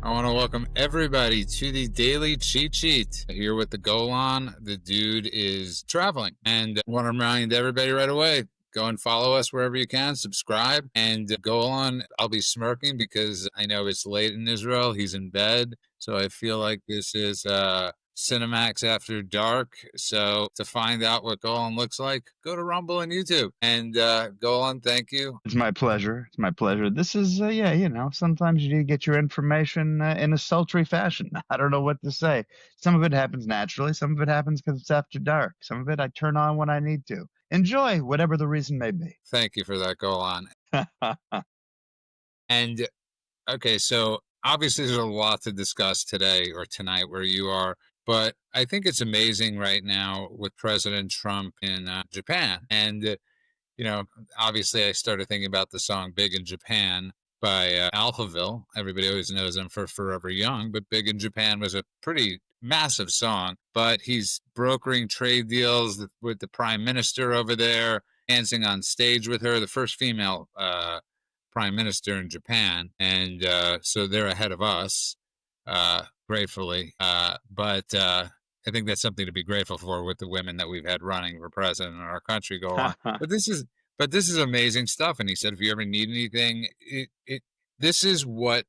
I want to welcome everybody to the Daily Cheat Sheet. Here with the Golan, the dude is traveling. And I want to remind everybody right away, go and follow us wherever you can, subscribe, and go on. I'll be smirking because I know it's late in Israel. He's in bed. So I feel like this is Cinemax After Dark. So to find out what Golan looks like, go to Rumble and YouTube. And Golan, thank you. It's my pleasure. It's my pleasure. This is, sometimes you do get your information in a sultry fashion. I don't know what to say. Some of it happens naturally. Some of it happens because it's after dark. Some of it I turn on when I need to. Enjoy, whatever the reason may be. Thank you for that, Golan. And okay, so obviously there's a lot to discuss today or tonight where you are, but I think it's amazing right now with President Trump in Japan. And, obviously I started thinking about the song Big in Japan by Alphaville. Everybody always knows him for Forever Young, but Big in Japan was a pretty massive song. But he's brokering trade deals with the prime minister over there, dancing on stage with her, the first female prime minister in Japan, and so they're ahead of us, gratefully. But I think that's something to be grateful for with the women that we've had running for president in our country go on. But this is amazing stuff. And he said, if you ever need anything, this is what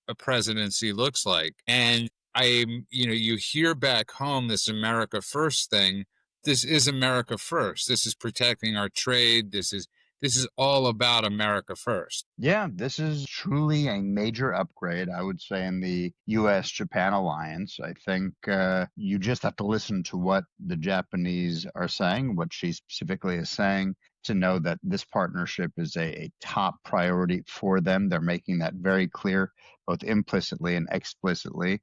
a presidency looks like. And you hear back home this America First thing. This is America First. This is protecting our trade. This is all about America First. Yeah, this is truly a major upgrade, I would say, in the U.S.-Japan alliance. I think you just have to listen to what the Japanese are saying, what she specifically is saying, to know that this partnership is a top priority for them. They're making that very clear, both implicitly and explicitly.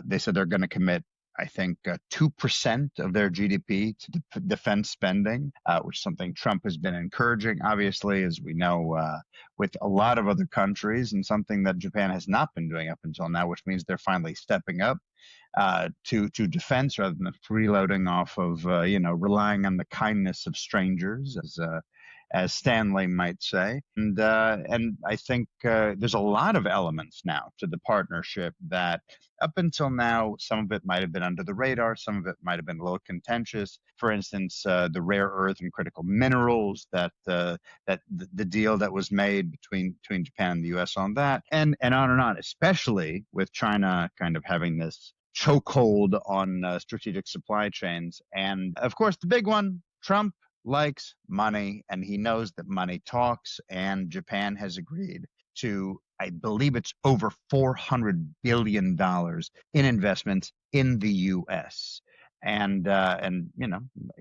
They said they're going to commit, I think, 2% of their GDP to defense spending, which is something Trump has been encouraging, obviously, as we know, with a lot of other countries, and something that Japan has not been doing up until now, which means they're finally stepping up to defense rather than freeloading off of, relying on the kindness of strangers, as Stanley might say. And I think there's a lot of elements now to the partnership that up until now, some of it might have been under the radar, some of it might have been a little contentious. For instance, the rare earth and critical minerals, that the deal that was made between Japan and the U.S. on that, and on, especially with China kind of having this chokehold on strategic supply chains. And of course, the big one, Trump likes money, and he knows that money talks, and Japan has agreed to, I believe it's over $400 billion in investments in the U.S. And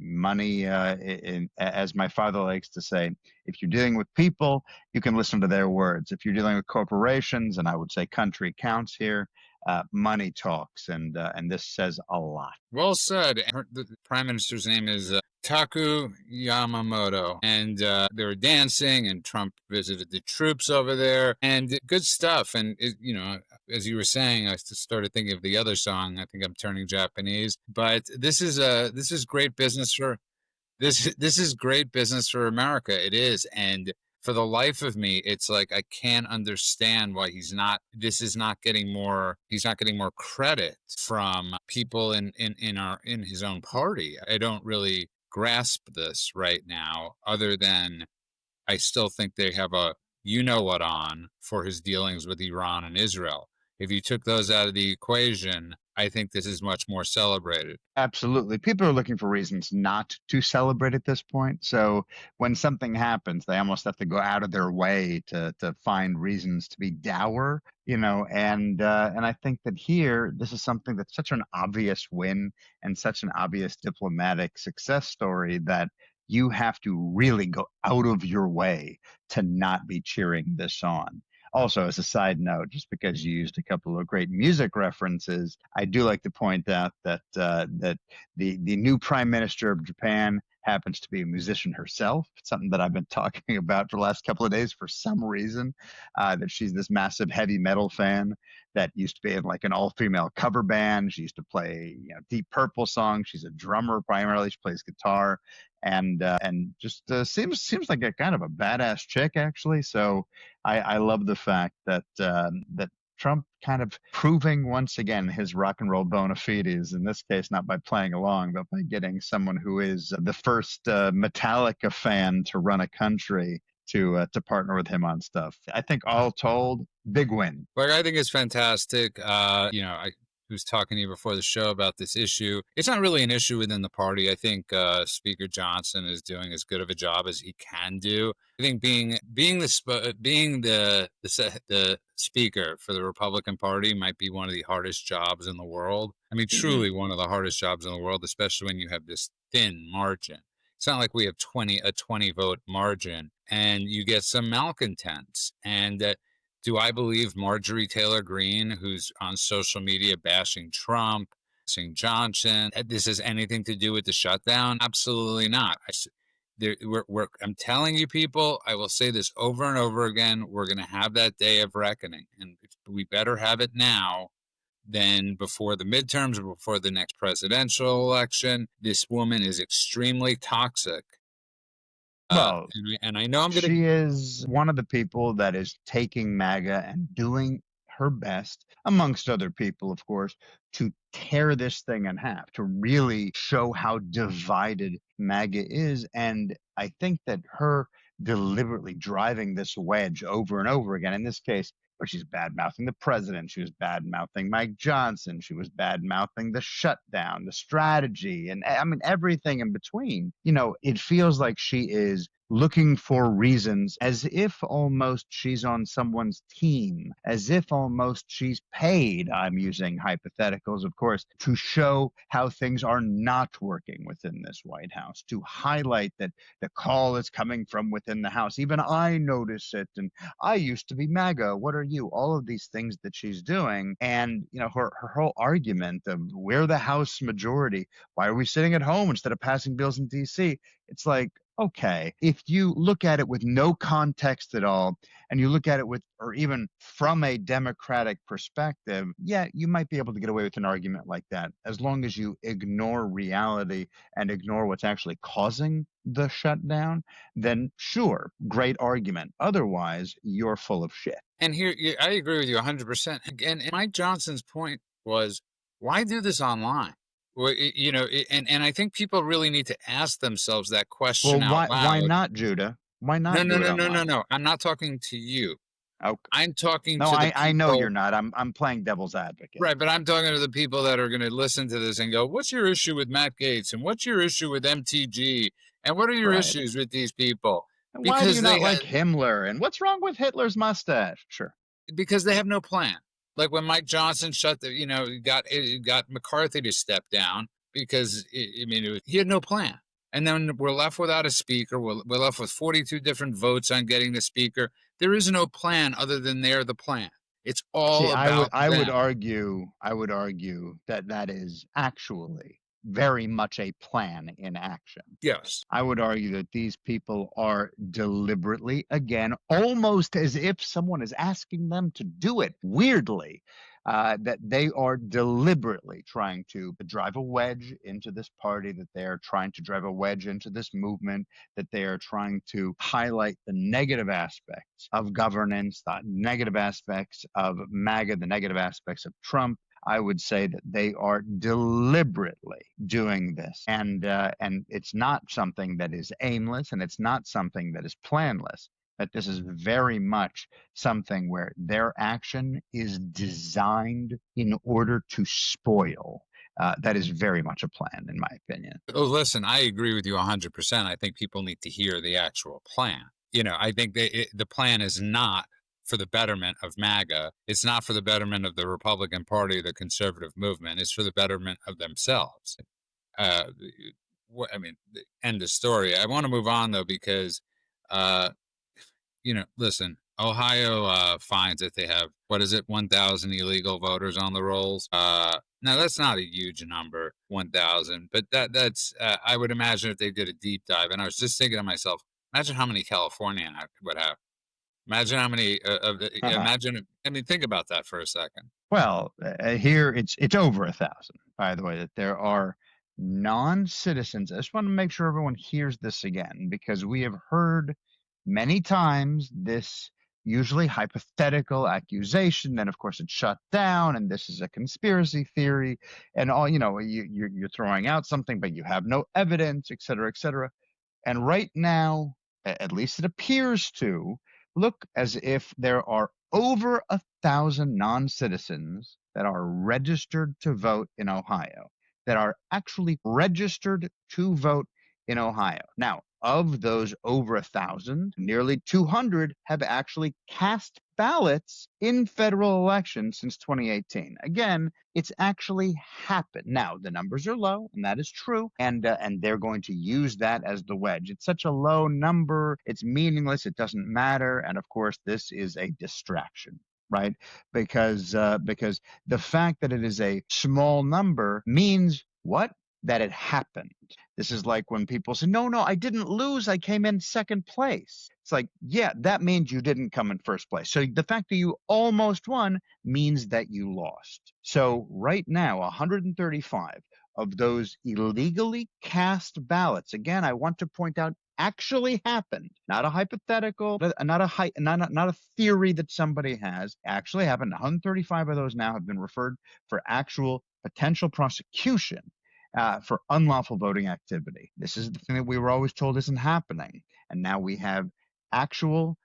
money, as my father likes to say, if you're dealing with people, you can listen to their words. If you're dealing with corporations, and I would say country counts here, money talks, and this says a lot. Well said. The prime minister's name is Taku Yamamoto, and they were dancing, and Trump visited the troops over there, and good stuff. And as you were saying, I started thinking of the other song. I think I'm turning Japanese, but this is great business for this is great business for America. It is. And for the life of me, it's like I can't understand why he's not getting more credit from people in his own party. I don't really grasp this right now, other than I still think they have a what on for his dealings with Iran and Israel. If you took those out of the equation, I think this is much more celebrated. Absolutely. People are looking for reasons not to celebrate at this point. So when something happens, they almost have to go out of their way to find reasons to be dour, and I think that here, this is something that's such an obvious win and such an obvious diplomatic success story that you have to really go out of your way to not be cheering this on. Also, as a side note, just because you used a couple of great music references, I do like to point out that that the new prime minister of Japan happens to be a musician herself. It's something that I've been talking about for the last couple of days for some reason. That she's this massive heavy metal fan that used to be in like an all-female cover band. She used to play Deep Purple songs. She's a drummer primarily. She plays guitar, and just seems like a kind of a badass chick, actually. So I love the fact that that Trump kind of proving once again his rock and roll bona fides, in this case, not by playing along, but by getting someone who is the first Metallica fan to run a country to partner with him on stuff. I think all told, big win. Like, I think it's fantastic. I was talking to you before the show about this issue. It's not really an issue within the party. I think Speaker Johnson is doing as good of a job as he can do. I think being the speaker for the Republican Party might be one of the hardest jobs in the world. I mean, Hmm. truly one of the hardest jobs in the world, especially when you have this thin margin. It's not like we have 20 vote margin, and you get some malcontents. And do I believe Marjorie Taylor Greene, who's on social media bashing Trump, bashing Johnson, this has anything to do with the shutdown? Absolutely not. I'm telling you, people, I will say this over and over again. We're going to have that day of reckoning, and we better have it now than before the midterms or before the next presidential election. This woman is extremely toxic. Well, And I know I'm going to. she is one of the people that is taking MAGA and doing her best, amongst other people, of course, to tear this thing in half, to really show how divided MAGA is. And I think that her deliberately driving this wedge over and over again, in this case, where she's bad mouthing the president, she was bad mouthing Mike Johnson, she was bad mouthing the shutdown, the strategy, and I mean, everything in between. It feels like she is looking for reasons, as if almost she's on someone's team, as if almost she's paid, I'm using hypotheticals, of course, to show how things are not working within this White House, to highlight that the call is coming from within the House. Even I notice it, and I used to be MAGA. What are you? All of these things that she's doing. And, her whole argument of we're the House majority. Why are we sitting at home instead of passing bills in DC? It's like, okay, if you look at it with no context at all, and you look at it with, or even from a Democratic perspective, yeah, you might be able to get away with an argument like that, as long as you ignore reality and ignore what's actually causing the shutdown, then sure, great argument. Otherwise, you're full of shit. And here, I agree with you 100%. And Mike Johnson's point was, why do this online? Well, and I think people really need to ask themselves that Well, question out why loud. not, Judah? Why No, not no, do it no, no, no, online? no. I'm not talking to you. Okay. I'm talking No, to the I know you're people. not. I'm playing devil's advocate. Right, but I'm talking to the people that are going to listen to this and go, what's your issue with Matt Gaetz? And what's your issue with MTG? And what are your Right. issues with these people? And why do you Because not like Himmler? And what's wrong with Hitler's mustache? Sure. they have no plan. Like when Mike Johnson got McCarthy to step down because he had no plan. And then we're left without a speaker. We're left with 42 different votes on getting the speaker. There is no plan other than they're the plan. It's See, all I would about I would them. argue I would argue that that is actually very much a plan in action. Yes. I would argue that these people are deliberately, again, almost as if someone is asking them to do it, weirdly, that they are deliberately trying to drive a wedge into this party, that they are trying to drive a wedge into this movement, that they are trying to highlight the negative aspects of governance, the negative aspects of MAGA, the negative aspects of Trump. I would say that they are deliberately doing this, and it's not something that is aimless, and it's not something that is planless. But this is very much something where their action is designed in order to spoil. That is very much a plan, in my opinion. Oh, listen, I agree with you 100%. I think people need to hear the actual plan. I think the plan is not for the betterment of MAGA. It's not for the betterment of the Republican Party, the conservative movement. It's for the betterment of themselves. Uh, End of story. I want to move on though because, uh, listen, Ohio finds that they have, what is it, 1,000 illegal voters on the rolls. Now that's not a huge number, 1,000, but that's I would imagine if they did a deep dive. And I was just thinking to myself, imagine how many California would have. Imagine how many imagine. I mean, think about that for a second. Well, here it's over 1,000. By the way, that there are non-citizens. I just want to make sure everyone hears this again, because we have heard many times this usually hypothetical accusation. Then, of course, it's shut down, and this is a conspiracy theory, and all you're throwing out something, but you have no evidence, et cetera, et cetera. And right now, at least it appears to look as if there are over 1,000 non-citizens that are registered to vote in Ohio, that are actually registered to vote in Ohio. Now, of those over 1,000, nearly 200 have actually cast ballots in federal elections since 2018. Again, it's actually happened. Now, the numbers are low, and that is true, and they're going to use that as the wedge. It's such a low number, it's meaningless, it doesn't matter, and of course, this is a distraction, right? Because the fact that it is a small number means what? That it happened. This is like when people say, no, I didn't lose. I came in second place. It's like, yeah, that means you didn't come in first place. So the fact that you almost won means that you lost. So right now, 135 of those illegally cast ballots, again, I want to point out, actually happened, not a hypothetical, not a theory that somebody has, actually happened. 135 of those now have been referred for actual potential prosecution for unlawful voting activity. This is the thing that we were always told isn't happening. And now we have actual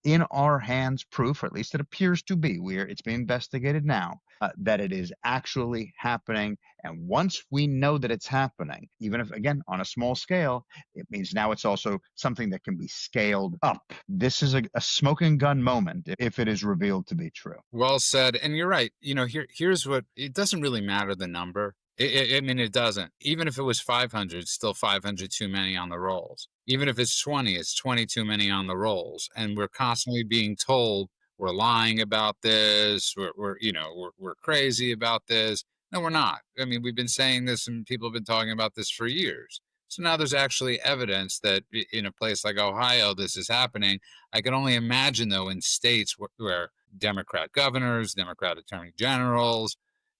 in our hands proof, or at least it appears to be, it's being investigated now, that it is actually happening. And once we know that it's happening, even if, again, on a small scale, it means now it's also something that can be scaled up. This is a smoking gun moment if it is revealed to be true. Well said. And you're right. Here's what, it doesn't really matter the number. I mean, it doesn't. Even if it was 500, it's still 500 too many on the rolls. Even if it's 20, it's 20 too many on the rolls. And we're constantly being told we're lying about this. We're crazy about this. No, we're not. I mean, we've been saying this and people have been talking about this for years. So now there's actually evidence that in a place like Ohio, this is happening. I can only imagine, though, in states where Democrat governors, Democrat attorney generals,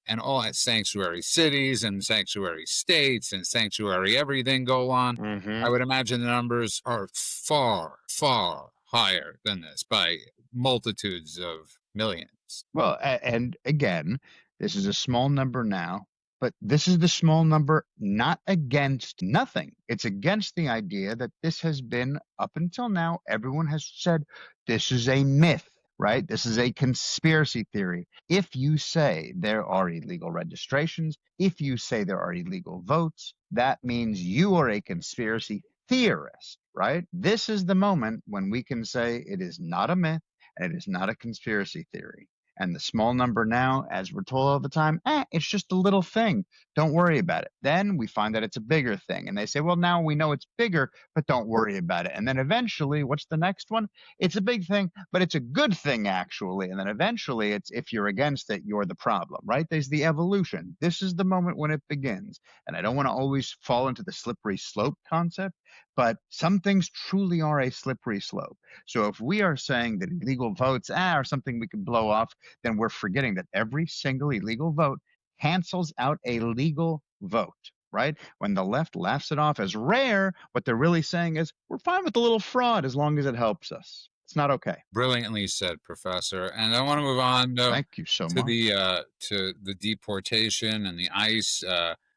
and all at sanctuary cities and sanctuary states and sanctuary everything go on, I would imagine the numbers are far, far higher than this by multitudes of millions. Well, and again, this is a small number now, but this is the small number not against nothing. It's against the idea that this has been, up until now, everyone has said this is a myth, right? This is a conspiracy theory. If you say there are illegal registrations, if you say there are illegal votes, that means you are a conspiracy theorist, right? This is the moment when we can say it is not a myth and it is not a conspiracy theory. And the small number now, as we're told all the time, it's just a little thing. Don't worry about it. Then we find that it's a bigger thing. And they say, well, now we know it's bigger, but don't worry about it. And then eventually, what's the next one? It's a big thing, but it's a good thing, actually. And then eventually, it's if you're against it, you're the problem, right? There's the evolution. This is the moment when it begins. And I don't want to always fall into the slippery slope concept, but some things truly are a slippery slope. So if we are saying that illegal votes are something we can blow off, then we're forgetting that every single illegal vote cancels out a legal vote, right? When the left laughs it off as rare, what they're really saying is we're fine with a little fraud as long as it helps us. It's not okay. Brilliantly said, Professor. And I want to move on Thank you so much. to the deportation and the ICE.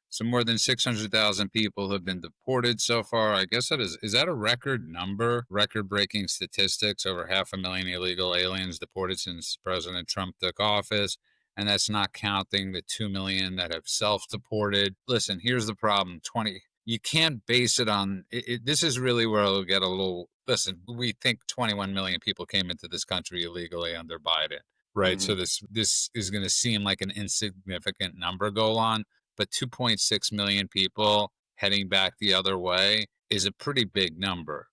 So more than 600,000 people have been deported so far. I guess is that a record number, record-breaking statistics, over 500,000 illegal aliens deported since President Trump took office. And that's not counting the 2 million that have self-deported. Listen, here's the problem. You can't base it on, this is really where it'll get a little, listen, we think 21 million people came into this country illegally under Biden, right? So this is going to seem like an insignificant number go on. But 2.6 million people heading back the other way is a pretty big number.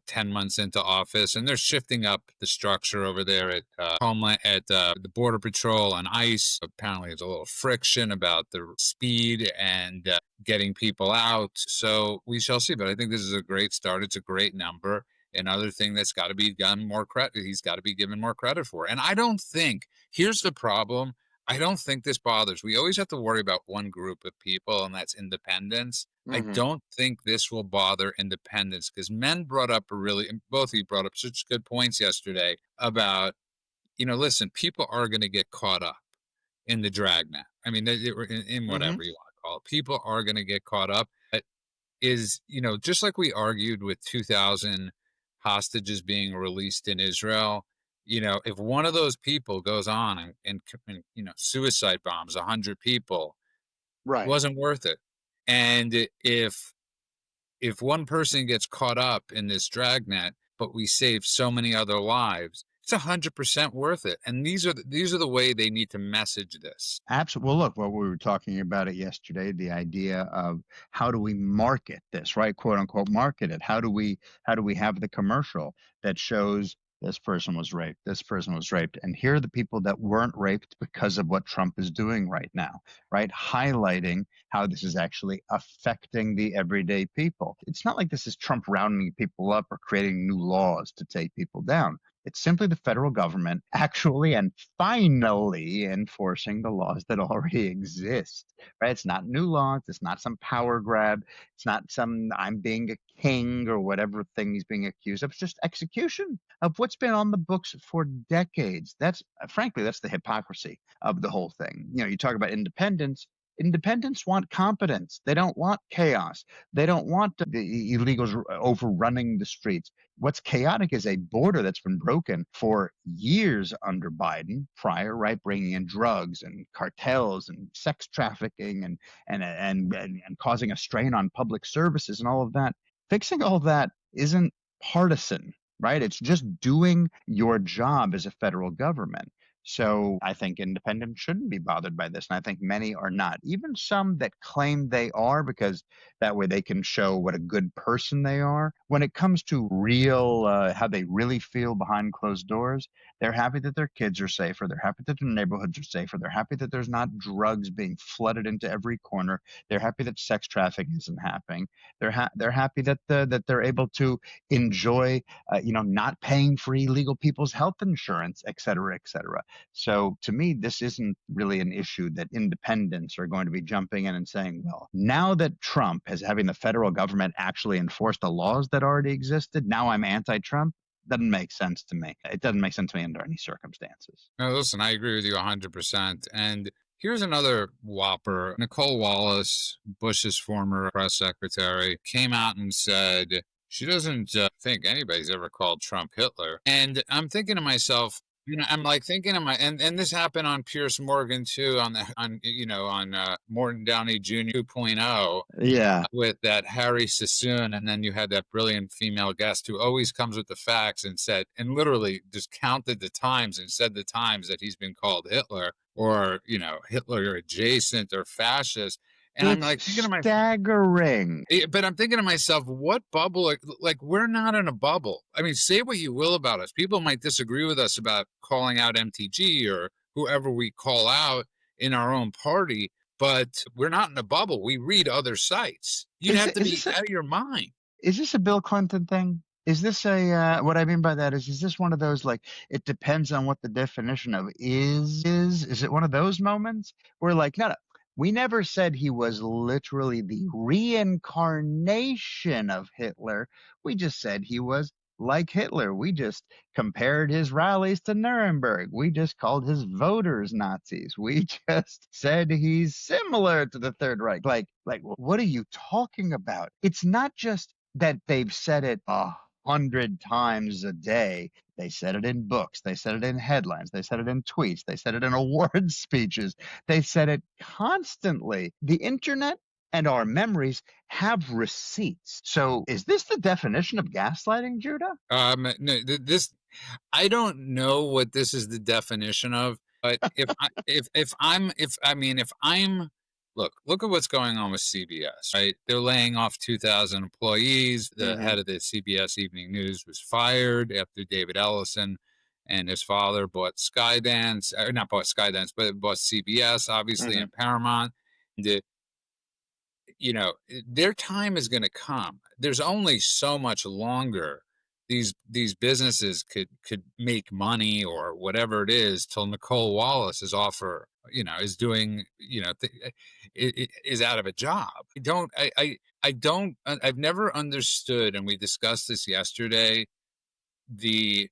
10 months into office, and they're shifting up the structure over there at Homeland, at the Border Patrol and ICE. Apparently, there's a little friction about the speed and getting people out. So we shall see. But I think this is a great start. It's a great number. Another thing that's got to be done more credit. He's got to be given more credit for. And I don't think. Here's the problem. I don't think this bothers. We always have to worry about one group of people, and that's independents. I Hmm. don't think this will bother independents because men brought up a really, and both of you brought up such good points yesterday about, listen, people are going to get caught up in the dragnet. I mean, in Hmm. whatever you want to call it, people are going to get caught up. But just like we argued with 2,000 hostages being released in Israel, if one of those people goes on and suicide bombs 100 people, Right. wasn't worth it. And if one person gets caught up in this dragnet, but we save so many other lives, it's 100% worth it. And these are the way they need to message this. Absolutely. Well, look, what we were talking about it yesterday, the idea of how do we market this, right? Quote unquote, market it. How do we have the commercial that shows this person was raped, this person was raped, and here are the people that weren't raped because of what Trump is doing right now, right? Highlighting how this is actually affecting the everyday people. It's not like this is Trump rounding people up or creating new laws to take people down. It's simply the federal government actually and finally enforcing the laws that already exist, right? It's not new laws. It's not some power grab. It's not some I'm being a king or whatever thing he's being accused of. It's just execution of what's been on the books for decades. That's frankly, that's the hypocrisy of the whole thing. You talk about independence. Independents want competence. They don't want chaos. They don't want the illegals overrunning the streets. What's chaotic is a border that's been broken for years under Biden prior, right? Bringing in drugs and cartels and sex trafficking and causing a strain on public services and all of that. Fixing all of that isn't partisan, right? It's just doing your job as a federal government. So I think independents shouldn't be bothered by this. And I think many are not, even some that claim they are, because that way they can show what a good person they are. When it comes to real, how they really feel behind closed doors, they're happy that their kids are safer. They're happy that their neighborhoods are safer. They're happy that there's not drugs being flooded into every corner. They're happy that sex trafficking isn't happening. They're happy that they're able to enjoy, not paying for illegal people's health insurance, et cetera, et cetera. So to me, this isn't really an issue that independents are going to be jumping in and saying, well, now that Trump is having the federal government actually enforce the laws that already existed, now I'm anti-Trump. Doesn't make sense to me. It doesn't make sense to me under any circumstances. No, listen, I agree with you 100%. And here's another whopper. Nicole Wallace, Bush's former press secretary, came out and said she doesn't think anybody's ever called Trump Hitler. And I'm thinking to myself, I'm like thinking of and this happened on Pierce Morgan too, on Morton Downey Jr. 2.0 Yeah. with that Harry Sassoon, and then you had that brilliant female guest who always comes with the facts and said, and literally just counted the times and said the times that he's been called Hitler or Hitler adjacent or fascist. And I'm It's like thinking to my, staggering. but I'm thinking to myself, what bubble? Like we're not in a bubble. I mean, say what you will about us. People might disagree with us about calling out MTG or whoever we call out in our own party, but we're not in a bubble. We read other sites. You'd Is have it, to is be this a, out of your mind. is this a Bill Clinton thing? Is this what I mean by that is this one of those, like, it depends on what the definition of is it one of those moments where, like, no, no, we never said he was literally the reincarnation of Hitler. We just said he was like Hitler. We just compared his rallies to Nuremberg. We just called his voters Nazis. We just said he's similar to the Third Reich. Like, what are you talking about? It's not just that they've said it 100 times a day. They said it in books. They said it in headlines. They said it in tweets. They said it in award speeches. They said it constantly. The internet and our memories have receipts. So is this the definition of gaslighting, Judah? No, this I don't know what this is the definition of, but if I'm look at what's going on with CBS, right? They're laying off 2,000 employees. The Mm-hmm. head of the CBS Evening News was fired after David Ellison and his father bought Skydance, or not bought Skydance, but bought CBS, obviously, Mm-hmm. and Paramount. The, their time is going to come. There's only so much longer these businesses could make money or whatever it is till Nicole Wallace is offer, is doing, is out of a job. I don't, I've never understood, and we discussed this yesterday, the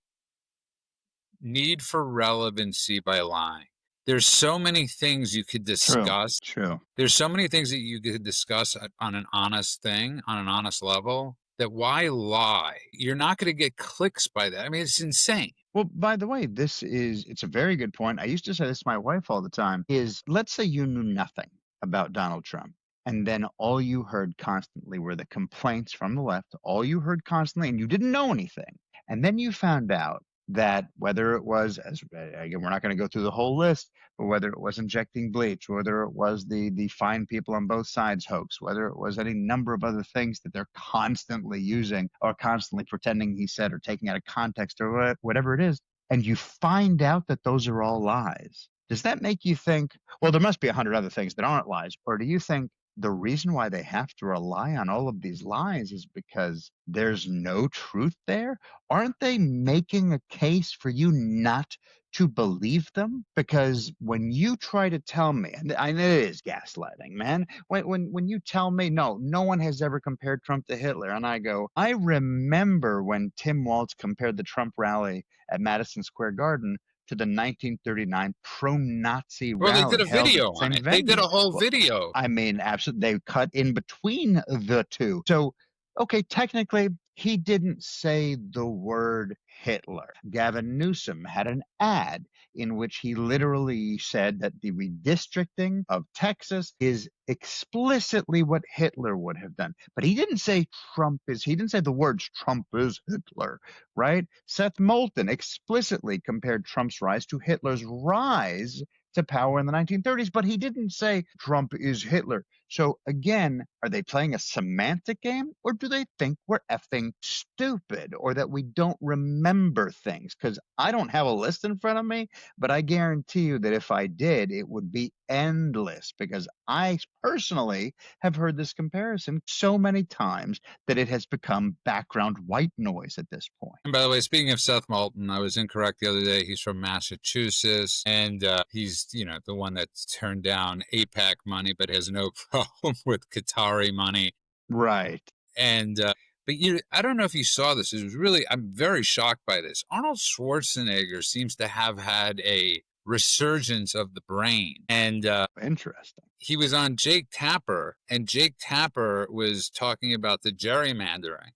need for relevancy by lying. There's so many things you could True. discuss. True. There's so many things that you could discuss on an honest thing, on an honest level, that why lie? You're not going to get clicks by that. I mean, it's insane. Well, by the way, it's a very good point. I used to say this to my wife all the time is let's say you knew nothing about Donald Trump. And then all you heard constantly were the complaints from the left, all you heard constantly, and you didn't know anything. And then you found out that whether it was, as again, we're not going to go through the whole list, but whether it was injecting bleach, whether it was the fine people on both sides hoax, whether it was any number of other things that they're constantly using or constantly pretending he said or taking out of context or whatever it is, and you find out that those are all lies. Does that make you think, well, there must be 100 other things that aren't lies? Or do you think the reason why they have to rely on all of these lies is because there's no truth there? Aren't they making a case for you not to believe them? Because when you try to tell me, and it is gaslighting, man, when you tell me, no one has ever compared Trump to Hitler, and I go, I remember when Tim Walz compared the Trump rally at Madison Square Garden to the 1939 pro-Nazi Well, they did rally a held at video the on same it. They did venue. a whole Well, video. I mean, absolutely, they cut in between the two. So, okay, technically, he didn't say the word Hitler. Gavin Newsom had an ad in which he literally said that the redistricting of Texas is explicitly what Hitler would have done. But he didn't say he didn't say the words Trump is Hitler, right? Seth Moulton explicitly compared Trump's rise to Hitler's rise to power in the 1930s, but he didn't say Trump is Hitler. So again, are they playing a semantic game, or do they think we're effing stupid or that we don't remember things? Because I don't have a list in front of me, but I guarantee you that if I did, it would be endless because I personally have heard this comparison so many times that it has become background white noise at this point. And by the way, speaking of Seth Moulton, I was incorrect the other day. He's from Massachusetts, and he's, the one that's turned down APAC money, but has no problem with Qatari money. Right. And but I don't know if you saw this. It was really, I'm very shocked by this. Arnold Schwarzenegger seems to have had a resurgence of the brain, and Interesting. he was on Jake Tapper, and Jake Tapper was talking about the gerrymandering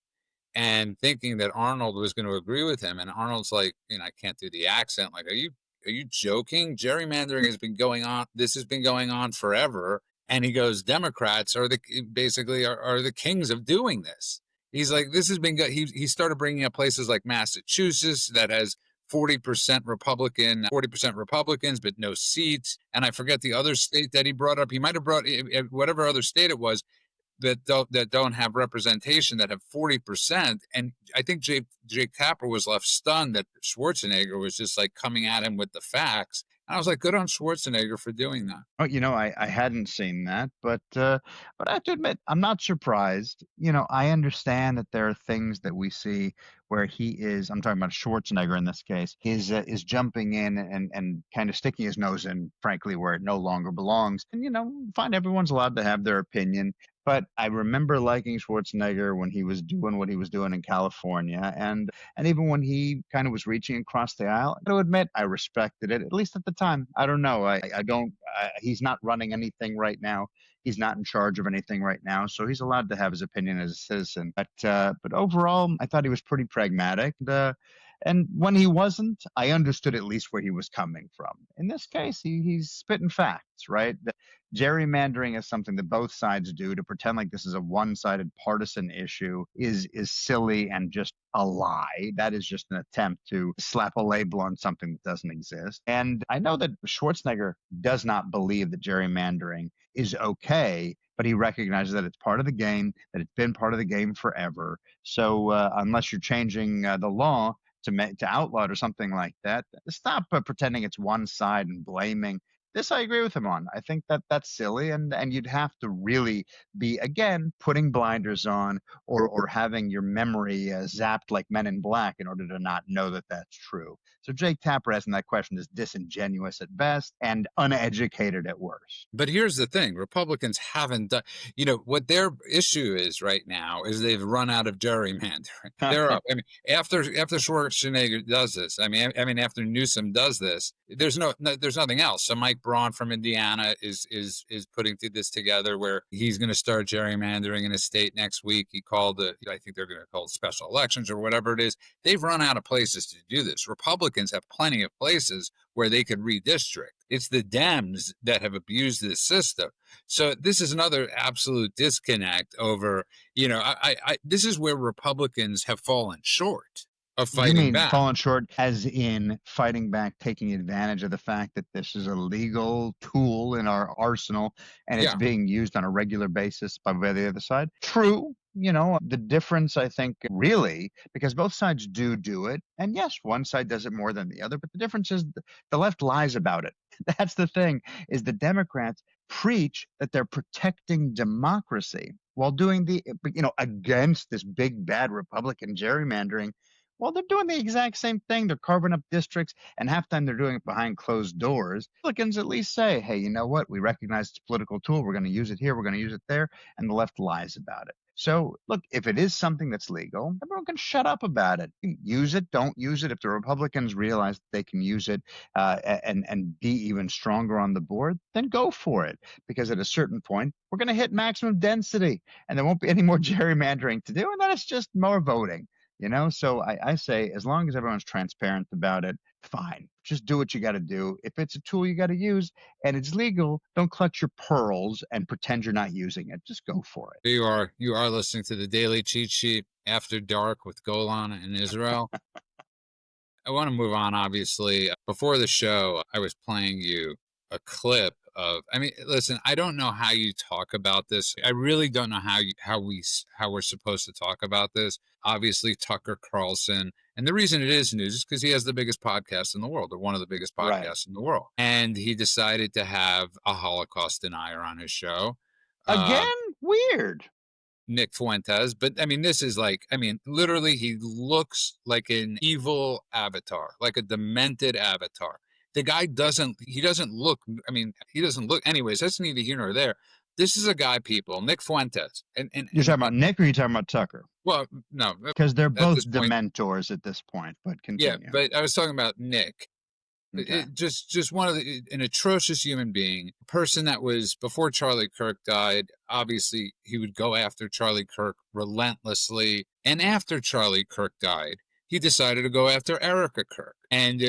and thinking that Arnold was going to agree with him. And Arnold's like, I can't do the accent. Like, are you joking? Gerrymandering has been going on. This has been going on forever. And he goes, Democrats are are the kings of doing this. He's like, this has been good. He started bringing up places like Massachusetts that has 40% Republican, 40% Republicans, but no seats. And I forget the other state that he brought up. He might have brought whatever other state it was that don't have representation, that have 40%. And I think Jake Tapper was left stunned that Schwarzenegger was just like coming at him with the facts. And I was like, good on Schwarzenegger for doing that. Oh, I hadn't seen that, but I have to admit, I'm not surprised. I understand that there are things that we see where I'm talking about Schwarzenegger in this case, is jumping in and kind of sticking his nose in, frankly, where it no longer belongs. And, fine, everyone's allowed to have their opinion. But I remember liking Schwarzenegger when he was doing what he was doing in California, and even when he kind of was reaching across the aisle. I got to admit, I respected it, at least at the time. I don't know. I don't. He's not running anything right now. He's not in charge of anything right now, so he's allowed to have his opinion as a citizen. But overall, I thought he was pretty pragmatic. And when he wasn't, I understood at least where he was coming from. In this case, he's spitting facts, right? Gerrymandering is something that both sides do to pretend like this is a one-sided partisan issue is silly and just a lie. That is just an attempt to slap a label on something that doesn't exist. And I know that Schwarzenegger does not believe that gerrymandering is okay, but he recognizes that it's part of the game, that it's been part of the game forever. So unless you're changing the law to outlaw it or something like that, stop pretending it's one side and blaming This I agree with him on. I think that that's silly, and you'd have to really be, again, putting blinders on, or having your memory zapped like Men in Black in order to not know that that's true. So Jake Tapper asking that question is disingenuous at best and uneducated at worst. But here's the thing, Republicans haven't done, what their issue is right now is they've run out of gerrymandering. They're up. I mean, after Schwarzenegger does this, I mean, after Newsom does this, there's there's nothing else. So Mike Braun from Indiana is putting this together where he's going to start gerrymandering in a state next week. He called I think they're going to call it special elections or whatever it is. They've run out of places to do this. Republicans have plenty of places where they could redistrict. It's the Dems that have abused this system. So this is another absolute disconnect over, this is where Republicans have fallen short of You fighting mean back. fallen short as in fighting back, taking advantage of the fact that this is a legal tool in our arsenal and it's Yeah. being used on a regular basis by the other side? True. The difference, I think, really, because both sides do it. And yes, one side does it more than the other, but the difference is the left lies about it. That's the thing, is the Democrats preach that they're protecting democracy while doing against this big bad Republican gerrymandering. Well, they're doing the exact same thing. They're carving up districts, and half the time they're doing it behind closed doors. Republicans at least say, hey, you know what? We recognize it's a political tool. We're going to use it here. We're going to use it there. And the left lies about it. So, look, if it is something that's legal, everyone can shut up about it. Use it, don't use it. If the Republicans realize that they can use it and be even stronger on the board, then go for it. Because at a certain point, we're going to hit maximum density, and there won't be any more gerrymandering to do, and then it's just more voting. So I say, as long as everyone's transparent about it, fine. Just do what you got to do. If it's a tool you got to use and it's legal, don't clutch your pearls and pretend you're not using it. Just go for it. You are listening to the Daily Cheat Sheet After Dark with Golan and Israel. I want to move on, obviously. Before the show, I was playing you a clip of, listen, I don't know how you talk about this. I really don't know how we're supposed to talk about this. Obviously, Tucker Carlson, and the reason it is news is because he has the biggest podcast in the world, or one of the biggest podcasts in the world. And he decided to have a Holocaust denier on his show. Again? Weird. Nick Fuentes, but this is literally he looks like an evil avatar, like a demented avatar. The guy doesn't look, anyways, that's neither here nor there. This is a guy, people, Nick Fuentes. And you're talking about Nick, or you're talking about Tucker? Well, no. Because they're both dementors at this point, but continue. Yeah, but I was talking about Nick. Okay. Just an atrocious human being, a person that was, before Charlie Kirk died, obviously he would go after Charlie Kirk relentlessly. And after Charlie Kirk died, he decided to go after Erica Kirk and,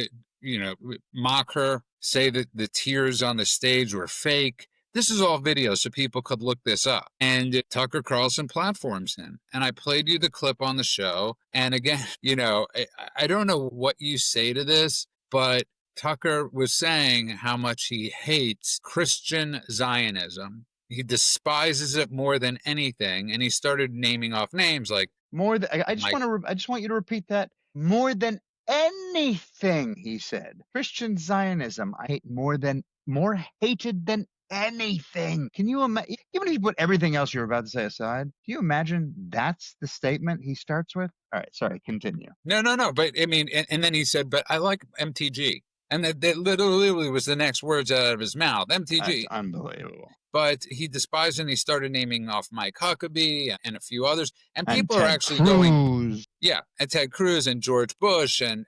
mock her, say that the tears on the stage were fake. This is all video, so people could look this up. And Tucker Carlson platforms him. And I played you the clip on the show. And again, I don't know what you say to this, but Tucker was saying how much he hates Christian Zionism. He despises it more than anything, and he started naming off names like more than. I just want you to repeat that. More than anything, he said. Christian Zionism, I hate more hated than anything. Can you imagine? Even if you put everything else you're about to say aside, do you imagine that's the statement he starts with? All right, sorry, continue. No. But and then he said, but I like MTG. And that literally was the next words out of his mouth, MTG. That's unbelievable. But he despised, and he started naming off Mike Huckabee and a few others. And people Ted are actually Cruz. going, and Ted Cruz and George Bush. And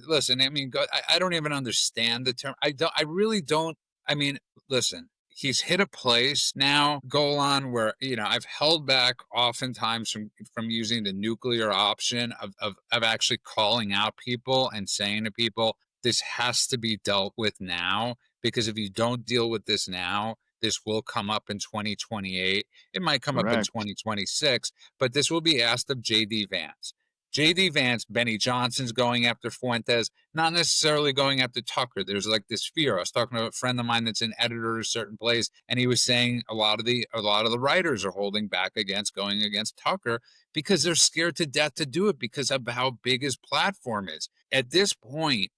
listen, I don't even understand the term. I really don't. Listen, he's hit a place now, Golan, where, I've held back oftentimes from using the nuclear option of actually calling out people and saying to people, this has to be dealt with now, because if you don't deal with this now, this will come up in 2028. It might come up in 2026, but this will be asked of J.D. Vance. J.D. Vance, Benny Johnson's going after Fuentes, not necessarily going after Tucker. There's like this fear. I was talking to a friend of mine that's an editor at a certain place, and he was saying a lot of the writers are holding back against going against Tucker because they're scared to death to do it because of how big his platform is. At this point,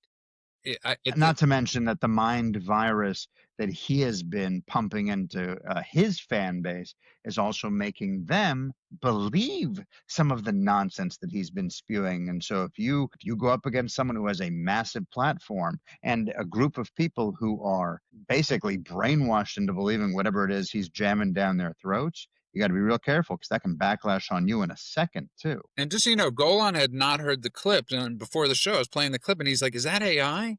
not to mention that the mind virus that he has been pumping into his fan base is also making them believe some of the nonsense that he's been spewing. And so if you go up against someone who has a massive platform and a group of people who are basically brainwashed into believing whatever it is he's jamming down their throats, you got to be real careful because that can backlash on you in a second too. And just so you know, Golan had not heard the clip, and before the show, I was playing the clip, and he's like, "Is that AI?"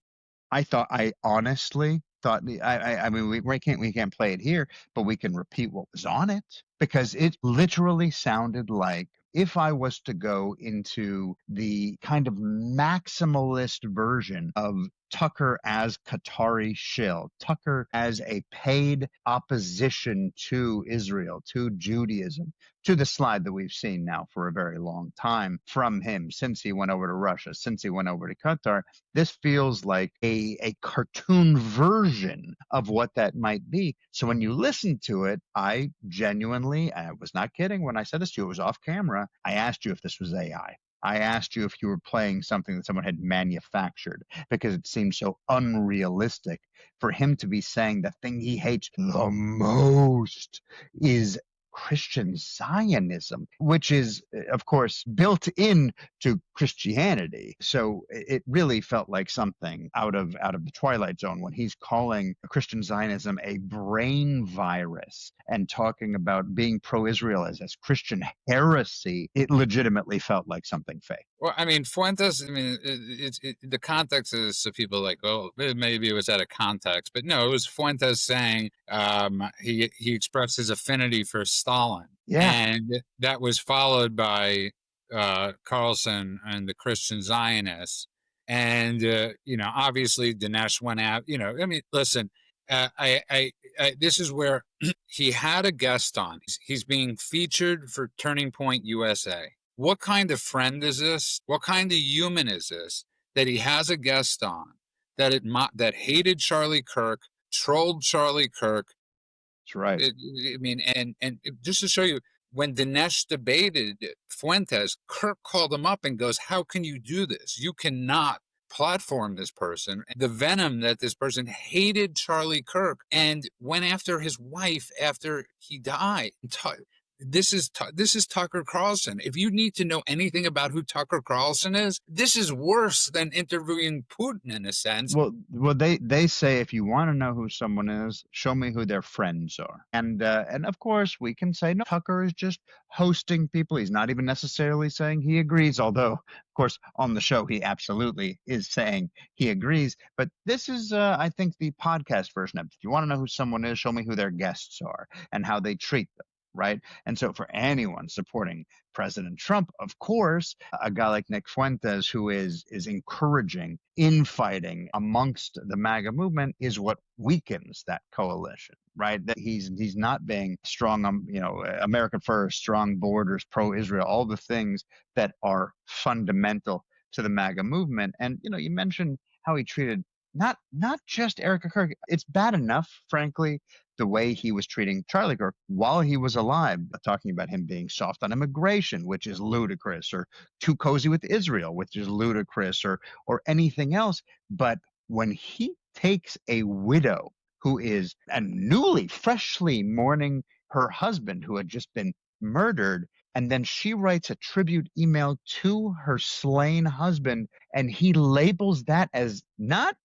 I honestly thought I mean we can't play it here, but we can repeat what was on it because it literally sounded like if I was to go into the kind of maximalist version of Tucker as Qatari shill, Tucker as a paid opposition to Israel, to Judaism, to the slide that we've seen now for a very long time from him since he went over to Russia, since he went over to Qatar. This feels like a cartoon version of what that might be. So when you listen to it, I was not kidding when I said this to you, it was off camera. I asked you if this was AI. I asked you if you were playing something that someone had manufactured because it seems so unrealistic for him to be saying the thing he hates the most is Christian Zionism, which is, of course, built in to Christianity. So it really felt like something out of the Twilight Zone when he's calling Christian Zionism a brain virus and talking about being pro-Israel as Christian heresy. It legitimately felt like something fake. Well, I mean, Fuentes, I mean, the context is so people like, oh, maybe it was out of context, but no, it was Fuentes saying he expressed his affinity for Stalin. Yeah, And that was followed by Carlson and the Christian Zionists. And, obviously Dinesh went out, I mean, listen, this is where he had a guest on. He's being featured for Turning Point USA. What kind of friend is this? What kind of human is this that he has a guest on that hated Charlie Kirk, trolled Charlie Kirk? that's right. I mean, and just to show you, when Dinesh debated Fuentes, Kirk called him up and goes, "How can you do this? You cannot platform this person." The venom that this person hated Charlie Kirk and went after his wife after he died. This is Tucker Carlson. If you need to know anything about who Tucker Carlson is, this is worse than interviewing Putin in a sense. Well, they say if you want to know who someone is, show me who their friends are, and of course we can say no. Tucker is just hosting people. He's not even necessarily saying he agrees, although of course on the show he absolutely is saying he agrees. But this is, I think, the podcast version of it. If you want to know who someone is, show me who their guests are and how they treat them. Right. And so for anyone supporting President Trump, of course, a guy like Nick Fuentes, who is encouraging infighting amongst the MAGA movement, is what weakens that coalition. Right. That he's not being strong on, America first, strong borders, pro-Israel, all the things that are fundamental to the MAGA movement. And, you mentioned how he treated not just Erica Kirk. It's bad enough, frankly, the way he was treating Charlie Kirk while he was alive, talking about him being soft on immigration, which is ludicrous, or too cozy with Israel, which is ludicrous, or anything else. But when he takes a widow who is freshly mourning her husband who had just been murdered, and then she writes a tribute email to her slain husband, and he labels that as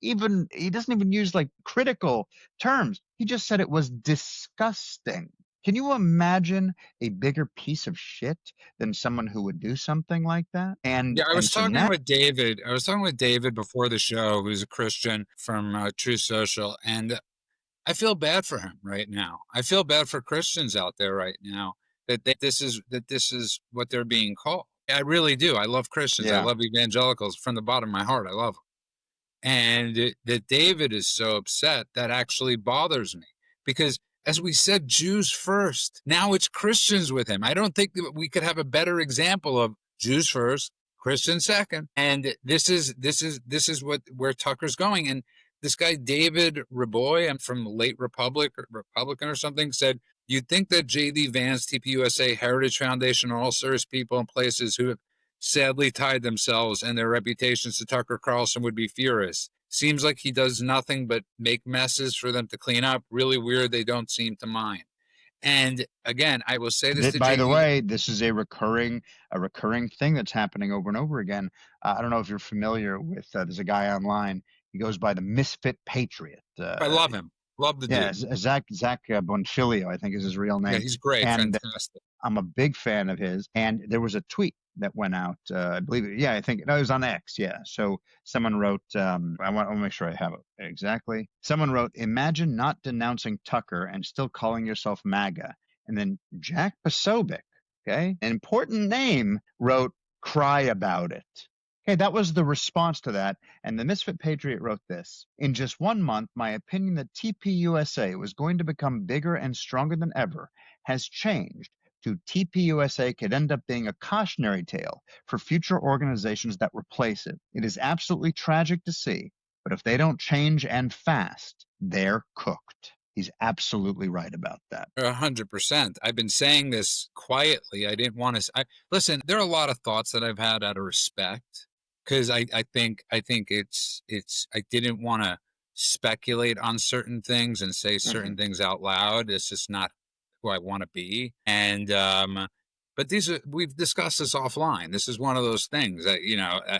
he doesn't even use like critical terms. He just said it was disgusting. Can you imagine a bigger piece of shit than someone who would do something like that? Yeah, I was So talking now, with David. I was talking with David before the show, who's a Christian from True Social, and I feel bad for him right now. I feel bad for Christians out there right now this is what they're being called. I really do. I love Christians. I yeah, love evangelicals from the bottom of my heart. I love them. And that David is so upset, that actually bothers me because, as we said, Jews first. Now it's Christians with him. I don't think that we could have a better example of Jews first, Christians second. And this is where Tucker's going. And this guy David Raboy, I'm from late Republican or something, said, "You'd think that J.D. Vance, TPUSA, Heritage Foundation, are all serious people in places who have sadly tied themselves and their reputations to Tucker Carlson would be furious. Seems like he does nothing but make messes for them to clean up. Really weird. They don't seem to mind. And again, I will say this to By the JD. way, this is a recurring thing that's happening over and over again. I don't know if you're familiar with. There's a guy online. He goes by the Misfit Patriot. I love him. Love the Yeah, dude. Zach Bonfilio, I think is his real Yeah, name. he's great. And Fantastic. I'm a big fan of his. And there was a tweet that went out. I believe it. Yeah, I think no, it was on X. Yeah. So someone wrote. I want to make sure I have it exactly. Someone wrote, "Imagine not denouncing Tucker and still calling yourself MAGA." And then Jack Posobiec, okay, an important name, wrote, "Cry about it." Okay, that was the response to that. And the Misfit Patriot wrote this: "In just 1 month, my opinion that TPUSA was going to become bigger and stronger than ever has changed to TPUSA could end up being a cautionary tale for future organizations that replace it. It is absolutely tragic to see, but if they don't change and fast, they're cooked." He's absolutely right about that. 100%. I've been saying this quietly. I didn't want to. Listen. There are a lot of thoughts that I've had out of respect, because I think it's. I didn't want to speculate on certain things and say Hmm. certain things out loud. It's just not who I want to be. And but we've discussed this offline. This is one of those things that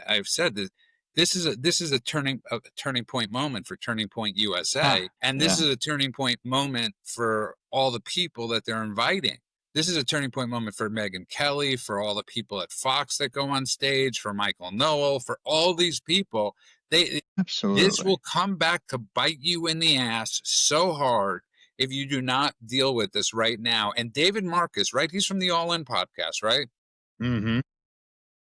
I've said that this is a turning point moment for Turning Point USA, Ah, and this yeah, is a turning point moment for all the people that they're inviting. This is a turning point moment for Megyn Kelly, for all the people at Fox that go on stage, for Michael Noel, for all these people. They This will absolutely. come back to bite you in the ass so hard if you do not deal with this right now. And David Marcus, right? He's from the All In podcast, right? Hmm.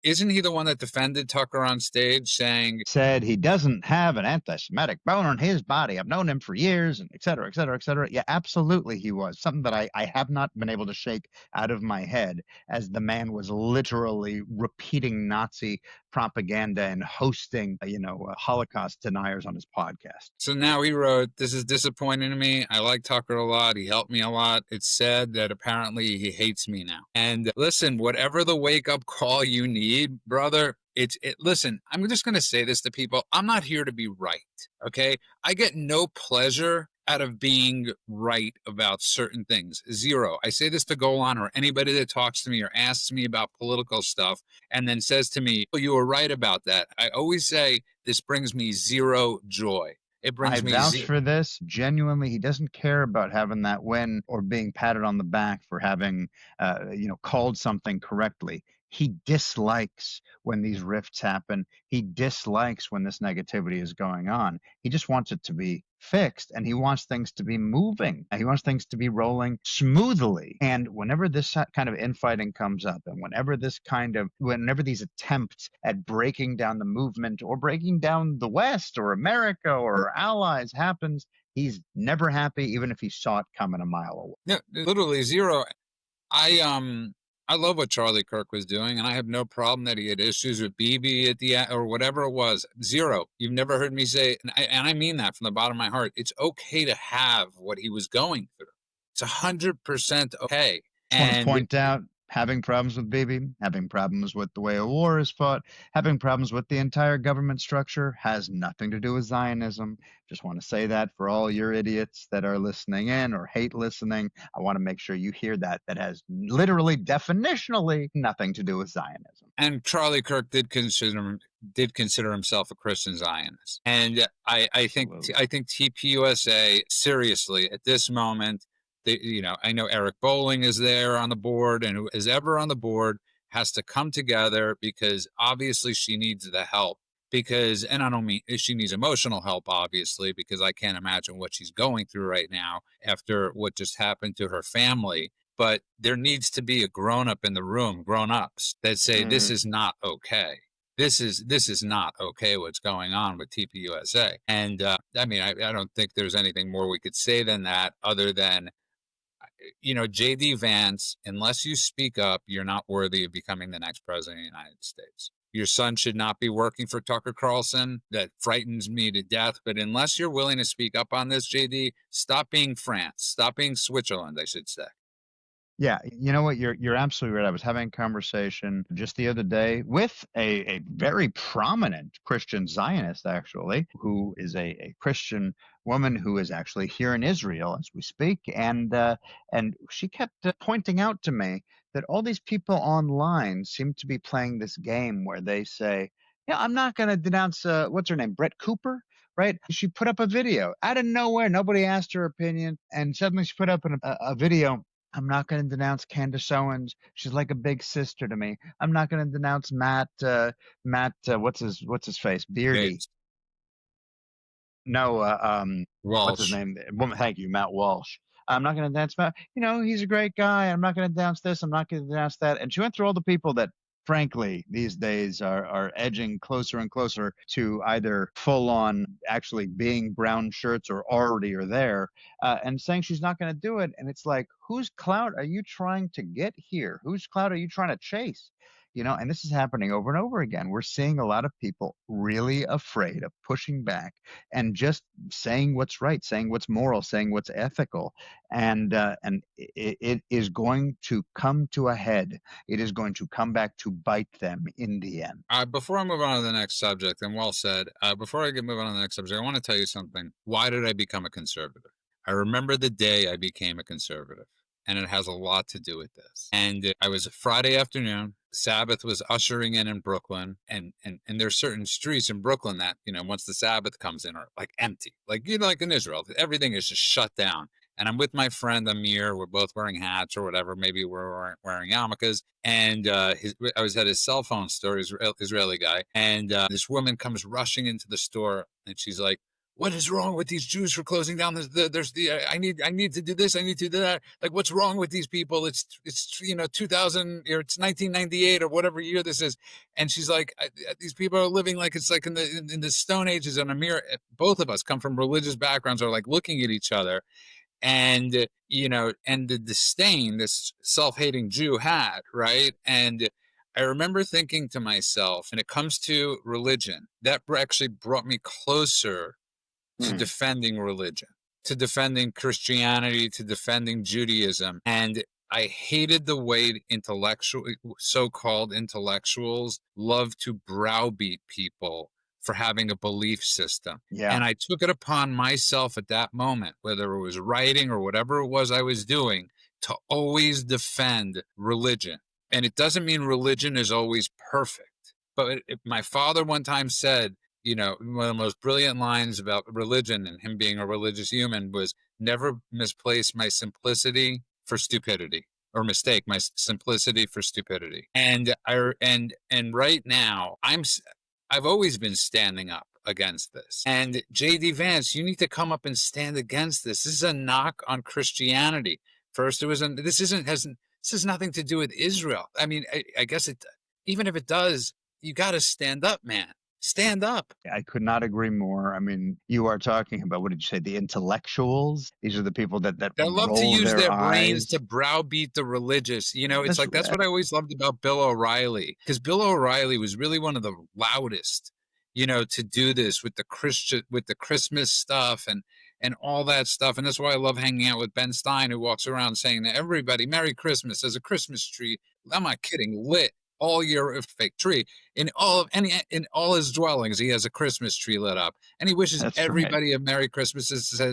Isn't he the one that defended Tucker on stage saying, Said he doesn't have an anti-Semitic bone in his body. I've known him for years, and et cetera, et cetera, et cetera. Yeah, absolutely, he was something that I have not been able to shake out of my head, as the man was literally repeating Nazi propaganda and hosting, Holocaust deniers on his podcast. so now he wrote, "This is disappointing to me. I like Tucker a lot. He helped me a lot. It's sad that apparently he hates me now." And listen, whatever the wake up call you need, brother, listen, I'm just going to say this to people. I'm not here to be right. Okay. I get no pleasure out of being right about certain things. Zero. I say this to Golan or anybody that talks to me or asks me about political stuff and then says to me, "Oh, you were right about that." I always say, this brings me zero joy. It I brings me vouch for this. Genuinely, he doesn't care about having that win or being patted on the back for having, called something correctly. He dislikes when these rifts happen. He dislikes when this negativity is going on. He just wants it to be fixed, and he wants things to be moving. He wants things to be rolling smoothly. And whenever this kind of infighting comes up, and whenever these attempts at breaking down the movement or breaking down the West or America or allies happens, he's never happy, even if he saw it coming a mile away. yeah, literally zero. I love what Charlie Kirk was doing, and I have no problem that he had issues with BB at the or whatever it was. Zero. You've never heard me say, and I mean that from the bottom of my heart. It's okay to have what he was going through. It's 100% okay. Just want to And point out, having problems with Bibi, having problems with the way a war is fought, having problems with the entire government structure has nothing to do with Zionism. Just want to say that for all your idiots that are listening in or hate listening. I want to make sure you hear that. That has literally, definitionally nothing to do with Zionism. Charlie Kirk did consider himself a Christian Zionist, and I think Absolutely. I think TPUSA seriously at this moment. I know Eric Bolling is there on the board, and who is ever on the board has to come together, because obviously she needs the help. Because, and I don't mean she needs emotional help, obviously, because I can't imagine what she's going through right now after what just happened to her family. But there needs to be a grown up in the room, grown ups that say, this Mm. is not okay. This is not okay what's going on with TPUSA. And I mean, I don't think there's anything more we could say than that, other than, JD Vance, unless you speak up, you're not worthy of becoming the next president of the United States. Your son should not be working for Tucker Carlson. That frightens me to death. But unless you're willing to speak up on this, JD, stop being France. Stop being Switzerland, I should say. Yeah, you know what? You're absolutely right. I was having a conversation just the other day with a very prominent Christian Zionist, actually, who is a Christian woman who is actually here in Israel as we speak, and she kept pointing out to me that all these people online seem to be playing this game where they say, "Yeah, I'm not going to denounce what's her name, Brett Cooper." Right? She put up a video out of nowhere. Nobody asked her opinion, and suddenly she put up a video. I'm not going to denounce Candace Owens. She's like a big sister to me. I'm not going to denounce what's his face? Beardy. James No, what's his Walsh. name? Woman, thank you, Matt Walsh. I'm not going to denounce Matt. He's a great guy. I'm not going to denounce this. I'm not going to denounce that. And she went through all the people that, frankly, these days are edging closer and closer to either full on actually being brown shirts or already are there, and saying she's not going to do it. And it's like, whose clout are you trying to get here? Whose clout are you trying to chase? And this is happening over and over again. We're seeing a lot of people really afraid of pushing back and just saying what's right, saying what's moral, saying what's ethical, and it is going to come to a head. It is going to come back to bite them in the end. Before I move on to the next subject, and well said, before I get move on to the next subject, I want to tell you something. Why did I become a conservative? I remember the day I became a conservative, and it has a lot to do with this. And I was a Friday afternoon. Sabbath was ushering in Brooklyn, and there's certain streets in Brooklyn that once the Sabbath comes in are like empty, like like in Israel, everything is just shut down. And I'm with my friend Amir. We're both wearing hats or whatever. Maybe we're wearing yarmulkes. And I was at his cell phone store, Israeli guy. And this woman comes rushing into the store, and she's like, "What is wrong with these Jews for closing down? I need to do this. I need to do that. Like, what's wrong with these people? It's 2000 or it's 1998 or whatever year this is." And she's like, "These people are living like it's like in the Stone Ages." And Amir, both of us come from religious backgrounds, are like looking at each other, and and the disdain this self-hating Jew had, right? And I remember thinking to myself, when it comes to religion, that actually brought me closer to Hmm. defending religion, to defending Christianity, to defending Judaism. And I hated the way so-called intellectuals love to browbeat people for having a belief system. Yeah. And I took it upon myself at that moment, whether it was writing or whatever it was I was doing, to always defend religion. And it doesn't mean religion is always perfect. But my father one time said, one of the most brilliant lines about religion and him being a religious human was, never misplace my simplicity for stupidity, or mistake my simplicity for stupidity. And right now I've always been standing up against this. And JD Vance, you need to come up and stand against this. This is a knock on Christianity. First, this has nothing to do with Israel. I mean, I guess even if it does, you got to stand up, man. Stand up. I could not agree more. I mean, you are talking about, what did you say, the intellectuals? These are the people that They love to roll use their their brains eyes. to browbeat the religious. It's That's like that's what I always loved about Bill O'Reilly, because Bill O'Reilly was really one of the loudest, to do this with the Christmas stuff and all that stuff. And that's why I love hanging out with Ben Stein, who walks around saying to everybody, "Merry Christmas," as a Christmas tree. I'm not kidding, lit all year, a fake tree in all his dwellings. He has a Christmas tree lit up, and he wishes that's right. everybody a Merry Christmas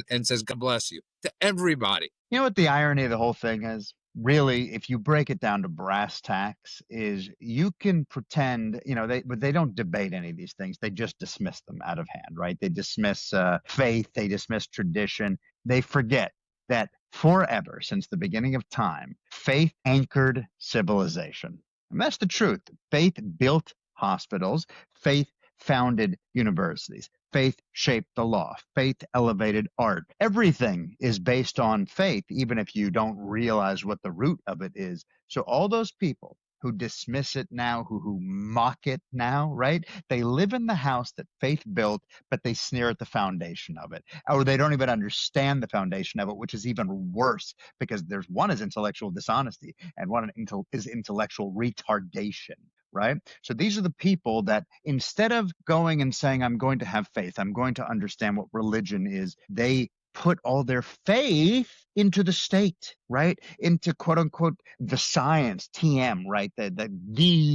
and says, "God bless you," to everybody. You know what the irony of the whole thing is? Really, if you break it down to brass tacks, is you can pretend, but they don't debate any of these things. They just dismiss them out of hand, right? They dismiss faith, they dismiss tradition. They forget that forever, since the beginning of time, faith anchored civilization. And that's the truth. Faith built hospitals, faith founded universities. Faith shaped the law. Faith elevated art. Everything is based on faith, even if you don't realize what the root of it is. So all those people who dismiss it now, who mock it now, right? They live in the house that faith built, but they sneer at the foundation of it. Or they don't even understand the foundation of it, which is even worse, because one is intellectual dishonesty and one is intellectual retardation. Right? So these are the people that, instead of going and saying, I'm going to have faith, I'm going to understand what religion is, they put all their faith into the state, right? Into quote unquote the science, TM, right? The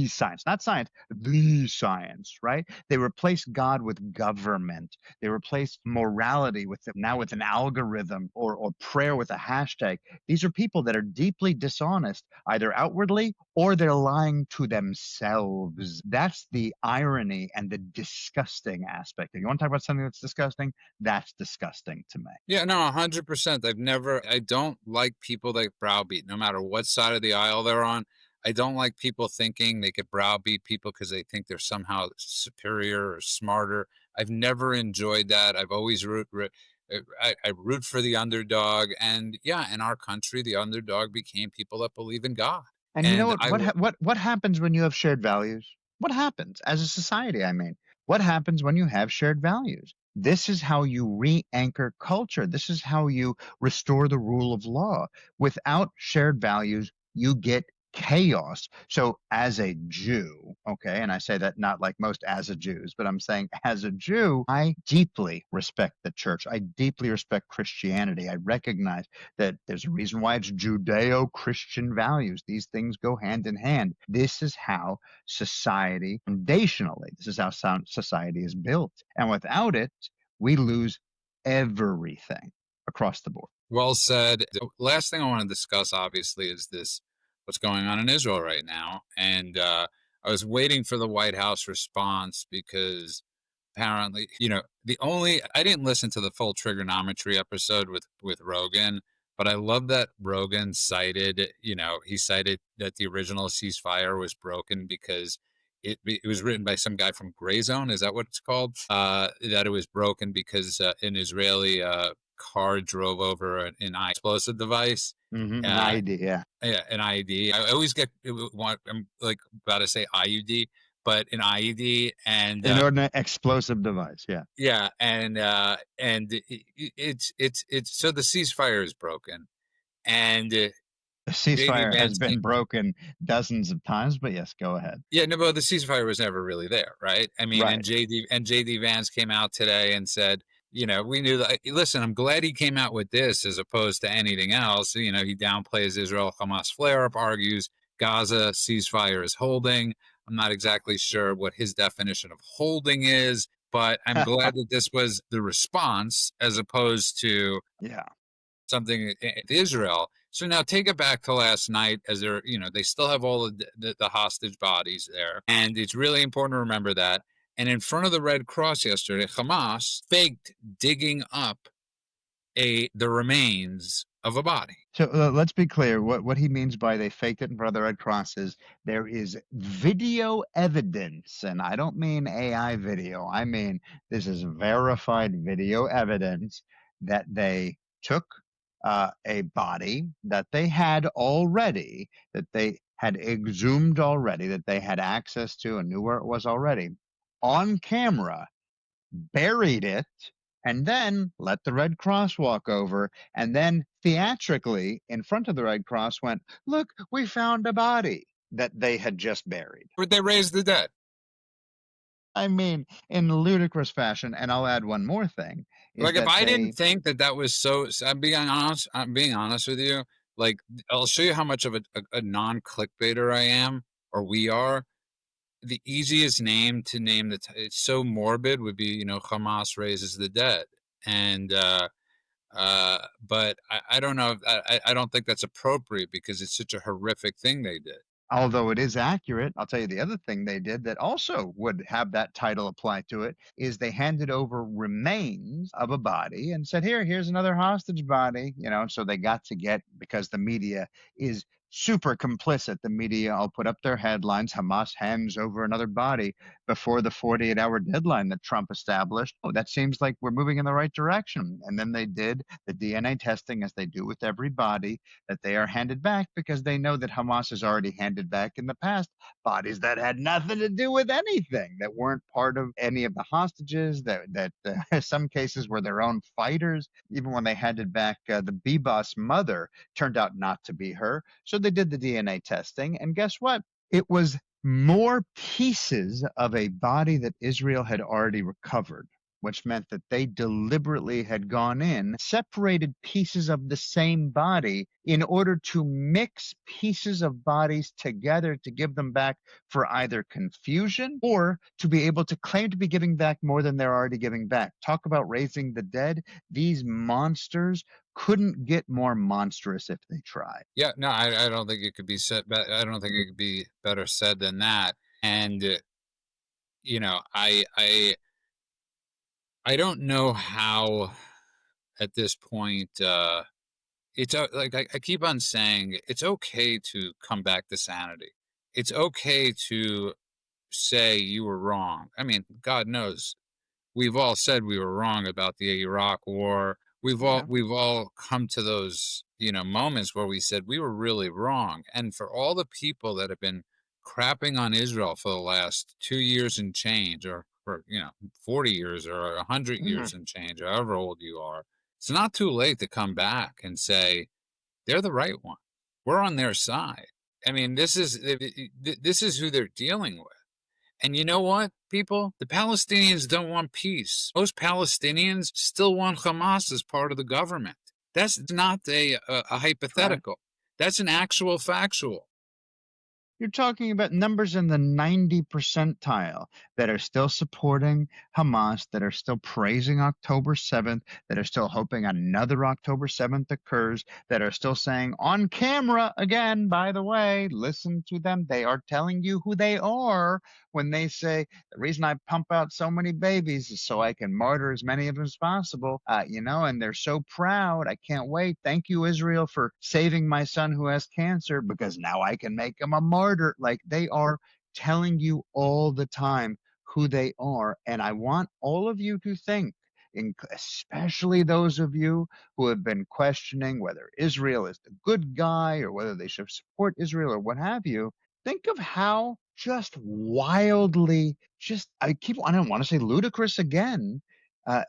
science, not science, the science, right? They replaced God with government. They replaced morality with now with an algorithm, or prayer with a hashtag. These are people that are deeply dishonest, either outwardly or they're lying to themselves. That's the irony and the disgusting aspect. If you want to talk about something that's disgusting, that's disgusting to me. Yeah, no, 100%. I don't like people that browbeat, no matter what side of the aisle they're on. I don't like people thinking they could browbeat people because they think they're somehow superior or smarter. I've never enjoyed that. I've always I root for the underdog, and yeah, in our country, the underdog became people that believe in God, And you know and what? What happens when you have shared values? What happens as a society? I mean, what happens when you have shared values? This is how you re-anchor culture. This is how you restore the rule of law. Without shared values, you get chaos. So, as a Jew, okay, and I say that not like most as a Jews, but I'm saying as a Jew, I deeply respect the church. I deeply respect Christianity. I recognize that there's a reason why it's Judeo-Christian values. These things go hand in hand. This is how society, foundationally, this is how society is built. And without it, we lose everything across the board. well said. The last thing I want to discuss, obviously, is this what's going on in Israel right now. And I was waiting for the White House response because apparently, I didn't listen to the full trigonometry episode with Rogan, but I love that Rogan cited, he cited that the original ceasefire was broken because it was written by some guy from Gray Zone. Is that what it's called? That it was broken because an Israeli car drove over an explosive device. An Uh, idea. yeah, an IED. I always I'm like about to say IUD, but an IED, and Inordinate explosive device. Yeah. yeah, and it's so the ceasefire is broken, and The JD ceasefire has Vance been broken dozens of times, but yes, go ahead. Yeah, no, but the ceasefire was never really there, right? I mean, Right. and JD Vance came out today and said, we knew that. Listen, I'm glad he came out with this as opposed to anything else. He downplays Israel Hamas flare up, argues Gaza ceasefire is holding. I'm not exactly sure what his definition of holding is, but I'm glad that this was the response as opposed to Yeah. something in Israel. So now take it back to last night, as they still have all the hostage bodies there, and it's really important to remember that. And in front of the Red Cross yesterday, Hamas faked digging up the remains of a body. So let's be clear. What he means by they faked it in front of the Red Cross is there is video evidence, and I don't mean AI video. I mean this is verified video evidence that they took a body that they had already, that they had exhumed already, that they had access to and knew where it was already, on camera, buried it, and then let the Red Cross walk over, and then theatrically in front of the Red Cross went, "Look, we found a body that they had just buried." But they raised the dead. I mean, in ludicrous fashion. And I'll add one more thing is Like if that I didn't they, think that was so, I'm being honest with you. Like I'll show you how much of a non clickbaiter I am, or we are. The easiest name to name it's so morbid would be Hamas raises the dead, and but I don't know, I don't think that's appropriate because it's such a horrific thing they did. although it is accurate, I'll tell you the other thing they did that also would have that title apply to it is they handed over remains of a body and said, here's another hostage body, so they got to get, because the media is super complicit. The media all put up their headlines, Hamas hands over another body before the 48-hour deadline that Trump established. Oh, that seems like we're moving in the right direction. And then they did the DNA testing, as they do with every body, that they are handed back, because they know that Hamas has already handed back in the past bodies that had nothing to do with anything, that weren't part of any of the hostages, that some cases were their own fighters. Even when they handed back the Bebas mother, turned out not to be her. So they did the DNA testing, and guess what? It was more pieces of a body that Israel had already recovered which meant that they deliberately had gone in, separated pieces of the same body in order to mix pieces of bodies together to give them back for either confusion or to be able to claim to be giving back more than they're already giving back. Talk about raising the dead. These monsters couldn't get more monstrous if they tried. Yeah, no, I don't think it could be said. I don't think it could be better said than that. And you know, I don't know how at this point. It's like I keep on saying, it's okay to come back to sanity. It's okay to say you were wrong. I mean, God knows we've all said we were wrong about the Iraq war. Yeah. We've all come to those, moments where we said we were really wrong. And for all the people that have been crapping on Israel for the last 2 years and change, or for 40 years or 100 Mhm. years and change, however old you are, it's not too late to come back and say they're the right one. We're on their side. I mean, this is who they're dealing with. And you know what, people? The Palestinians don't want peace. Most Palestinians still want Hamas as part of the government. That's not a That's right. hypothetical. That's an actual factual. You're talking about numbers in the 90 percentile that are still supporting Hamas, that are still praising October 7th, that are still hoping another October 7th occurs, that are still saying on camera, again, by the way, listen to them. They are telling you who they are when they say, the reason I pump out so many babies is so I can martyr as many of them as possible, and they're so proud. I can't wait. Thank you, Israel, for saving my son who has cancer because now I can make him a martyr. Like they are telling you all the time who they are. And I want all of you to think, especially those of you who have been questioning whether Israel is the good guy or whether they should support Israel or what have you. Think of how just wildly, I don't want to say ludicrous again, uh,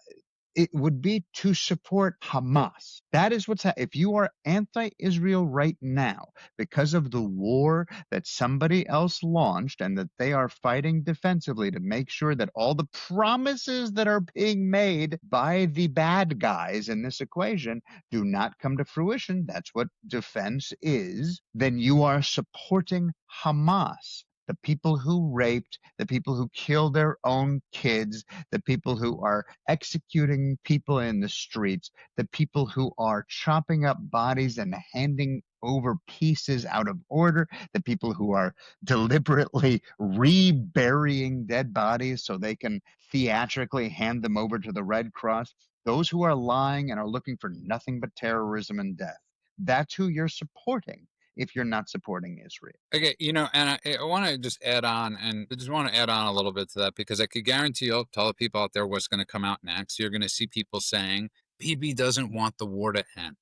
it would be to support Hamas. That is if you are anti-Israel right now because of the war that somebody else launched and that they are fighting defensively to make sure that all the promises that are being made by the bad guys in this equation do not come to fruition, that's what defense is, then you are supporting Hamas. The people who raped, the people who killed their own kids, the people who are executing people in the streets, the people who are chopping up bodies and handing over pieces out of order, the people who are deliberately reburying dead bodies so they can theatrically hand them over to the Red Cross, those who are lying and are looking for nothing but terrorism and death. That's who you're supporting if you're not supporting Israel. Okay, and I want to just add on, and I just want to add on a little bit to that because I could guarantee you'll tell the people out there what's going to come out next. You're going to see people saying, "BB doesn't want the war to end."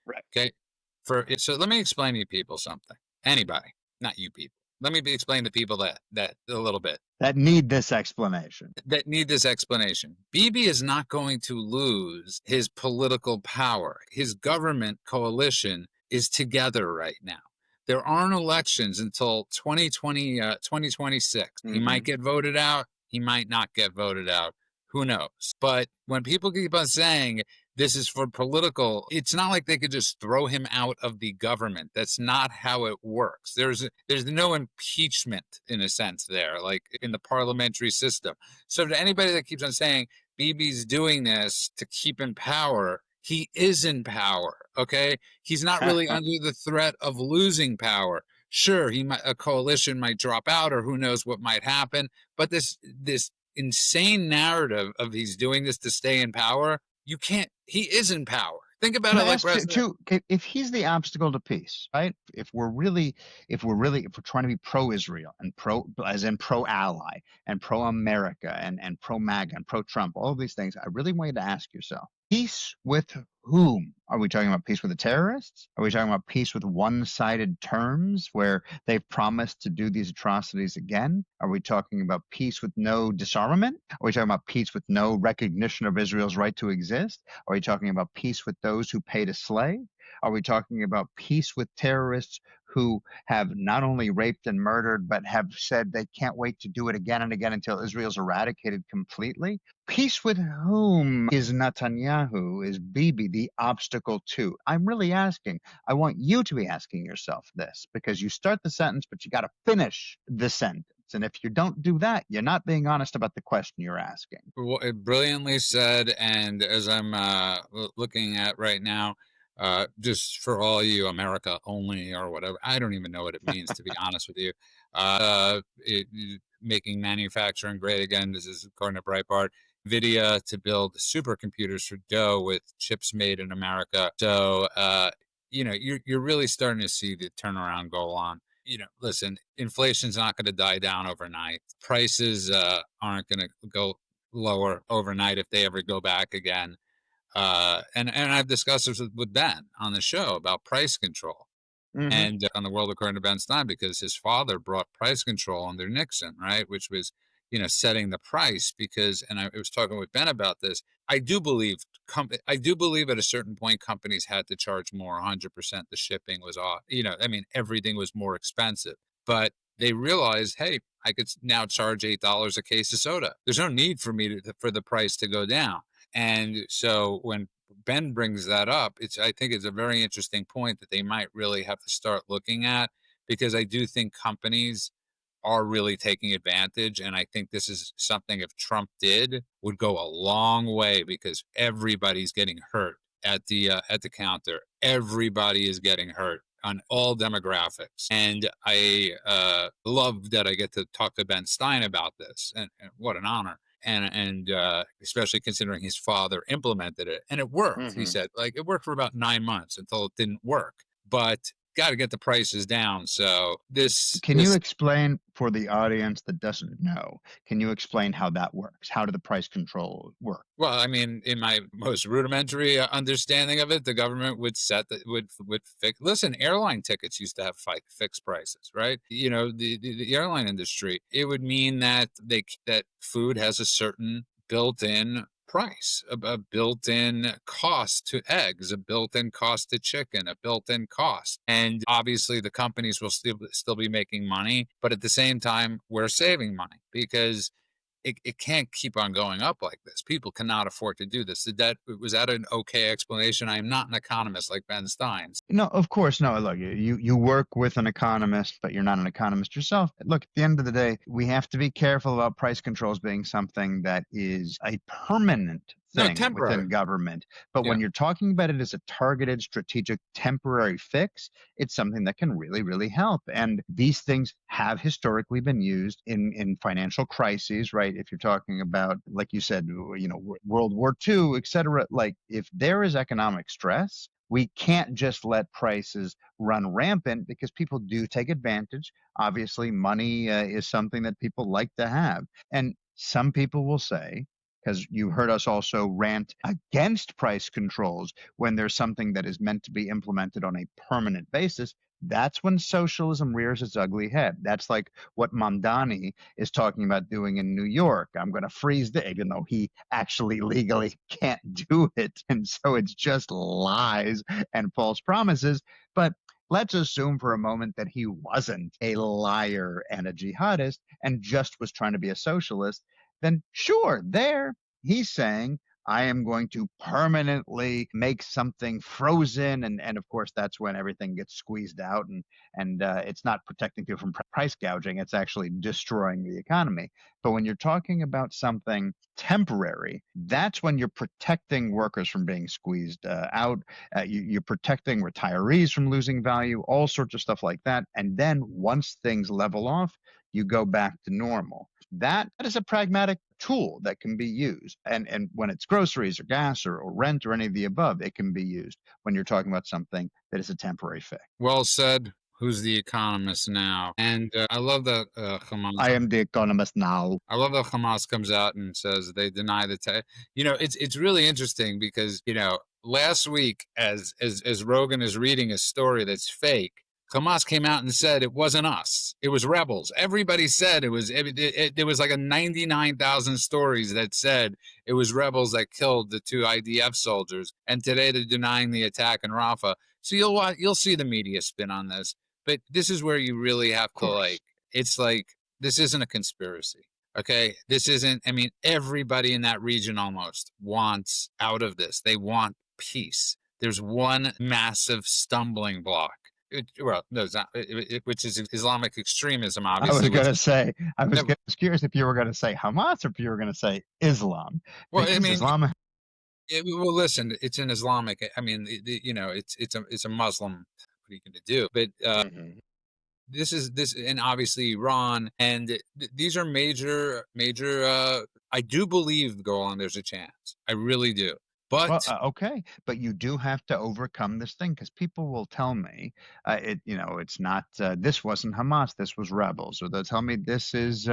Right. Okay. So let me explain to you people something. Anybody, not you people. Let me explain to people that a little bit That need this explanation. that need this explanation. Bibi is not going to lose his political power. His government coalition is together right now. There aren't elections until 2020, 2026. He might get voted out. He might not get voted out. Who knows? But when people keep on saying this is for political, it's not like they could just throw him out of the government. That's not how it works. There's no impeachment in a sense there, like in the parliamentary system. So to anybody that keeps on saying Bibi's doing this to keep in power, he is in power. Okay, he's not really under the threat of losing power. Sure, a coalition might drop out, or who knows what might happen. But this insane narrative of he's doing this to stay in power, he is in power. Think about Can it I like ask President. if he's the obstacle to peace, right? If we're trying to be pro-Israel and pro-ally and pro-America and pro-MAGA and pro-Trump, all of these things, I really want you to ask yourself, peace with whom? Are we talking about peace with the terrorists? Are we talking about peace with one-sided terms where they've promised to do these atrocities again? Are we talking about peace with no disarmament? Are we talking about peace with no recognition of Israel's right to exist? Are we talking about peace with those who pay to slay? Are we talking about peace with terrorists who have not only raped and murdered, but have said they can't wait to do it again and again until Israel's eradicated completely? Peace with whom is Netanyahu, is Bibi the obstacle to? I'm really asking. I want you to be asking yourself this, because you start the sentence, but you got to finish the sentence. And if you don't do that, you're not being honest about the question you're asking. Well, brilliantly said. And as I'm looking at right now, just for all you America only or whatever, I don't even know what it means, to be honest with you. Making manufacturing great again. This is according to Breitbart. NVIDIA to build supercomputers for Doe with chips made in America. So, you're really starting to see the turnaround go on. Listen, inflation's not going to die down overnight. Prices aren't going to go lower overnight if they ever go back again. And I've discussed this with Ben on the show about price control Hmm. and on the world according to Ben Stein, because his father brought price control under Nixon, right? Which was, setting the price because, and I was talking with Ben about this. I do believe at a certain point companies had to charge more. 100% the shipping was off. Everything was more expensive, but they realized, hey, I could now charge $8 a case of soda. There's no need for me for the price to go down. And so when Ben brings that up, I think it's a very interesting point that they might really have to start looking at, because I do think companies are really taking advantage. And I think this is something, if Trump did, would go a long way, because everybody's getting hurt at the counter. Everybody is getting hurt on all demographics. And I love that I get to talk to Ben Stein about this, and what an honor. And especially considering his father implemented it and it worked. He Hmm. said, like, it worked for about 9 months until it didn't work, but got to get the prices down. So Can you explain for the audience that doesn't know? Can you explain how that works? How do the price control work? well, I mean, in my most rudimentary understanding of it, the government would set that would fix. Listen, airline tickets used to have fixed prices, right? The airline industry. It would mean that that food has a certain built-in price, a built-in cost to eggs, a built-in cost to chicken, a built-in cost. And obviously the companies will still be making money, but at the same time, we're saving money, because it can't keep on going up like this. People cannot afford to do this. Was that an okay explanation? I am not an economist like Ben Stein. No, of course, no. Look, you work with an economist, but you're not an economist yourself. Look, at the end of the day, we have to be careful about price controls being something that is a permanent No, thing temporary. within government. But Yeah. when you're talking about it as a targeted, strategic, temporary fix, it's something that can really, really help. And these things have historically been used in financial crises, right? If you're talking about, like you said, World War II, et cetera, like if there is economic stress, we can't just let prices run rampant, because people do take advantage. Obviously, money is something that people like to have. And some people will say, because you heard us also rant against price controls when there's something that is meant to be implemented on a permanent basis, that's when socialism rears its ugly head. That's like what Mamdani is talking about doing in New York. I'm going to freeze even though he actually legally can't do it. And so it's just lies and false promises. But let's assume for a moment that he wasn't a liar and a jihadist and just was trying to be a socialist. Then sure, there he's saying, I am going to permanently make something frozen. And of course, that's when everything gets squeezed out, and it's not protecting people from price gouging. It's actually destroying the economy. But when you're talking about something temporary, that's when you're protecting workers from being squeezed out. You're protecting retirees from losing value, all sorts of stuff like that. And then once things level off, you go back to normal. That is a pragmatic tool that can be used. And when it's groceries or gas or rent or any of the above, it can be used when you're talking about something that is a temporary fix. Well said. Who's the economist now? And I love that Hamas. I am the economist now. I love that Hamas comes out and says they deny the it's really interesting because last week as Rogan is reading a story that's fake, Hamas came out and said it wasn't us. It was rebels. Everybody said it was. There was like a 99,000 stories that said it was rebels that killed the two IDF soldiers. And today they're denying the attack in Rafah. So you'll see the media spin on this, but this is where you really have Of to course. like. It's like this isn't a conspiracy. Okay, this isn't. I mean, everybody in that region almost wants out of this. They want peace. There's one massive stumbling block. Well, no, it's not, which is Islamic extremism, I was obviously. Which gonna say, no, curious if you were gonna say Hamas or if you were gonna say Islam, well, I because mean, Islam. well, listen, it's an Islamic. I mean, it's a Muslim. What are you going to do? But Mhm. this is this, and obviously Iran, and these are major. I do believe, go on. There's a chance. I really do. Well, But okay, but you do have to overcome this thing because people will tell me, it's not, this wasn't Hamas, this was rebels, or they'll tell me this is,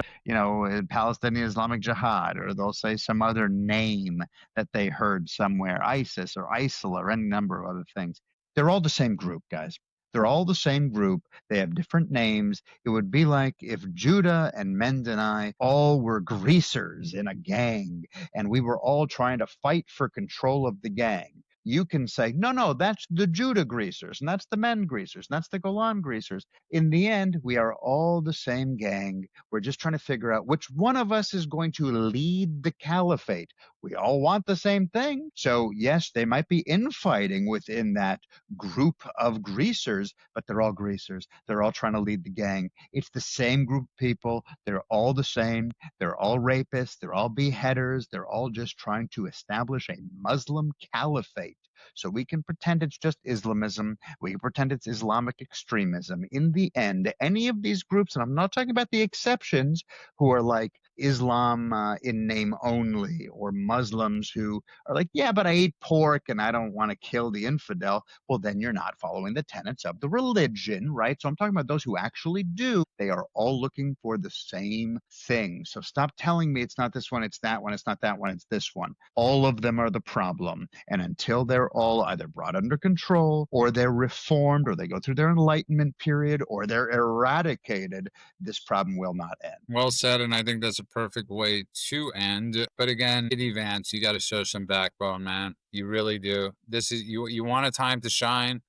Palestinian Islamic Jihad, or they'll say some other name that they heard somewhere, ISIS or ISIL or any number of other things. They're all the same group, guys. They're all the same group. They have different names. It would be like if Judah and Mend and I all were greasers in a gang and we were all trying to fight for control of the gang. You can say, no, no, that's the Judah greasers, and that's the men greasers, and that's the Golan greasers. In the end, we are all the same gang. We're just trying to figure out which one of us is going to lead the caliphate. We all want the same thing. So, yes, they might be infighting within that group of greasers, but they're all greasers. They're all trying to lead the gang. It's the same group of people. They're all the same. They're all rapists. They're all beheaders. They're all just trying to establish a Muslim caliphate. So we can pretend it's just Islamism. We can pretend it's Islamic extremism. In the end, any of these groups, and I'm not talking about the exceptions who are like Islam in name only, or Muslims who are like, yeah, but I eat pork and I don't want to kill the infidel. Well, then you're not following the tenets of the religion, right? So I'm talking about those who actually do. They are all looking for the same thing. So stop telling me it's not this one, it's that one, it's not that one, it's this one. All of them are the problem. And until they're all either brought under control or they're reformed or they go through their enlightenment period or they're eradicated, this problem will not end. well said, and I think that's a perfect way to end. But again, Eddie Vance, you got to show some backbone, man. You really do. This is you. You want a time to shine.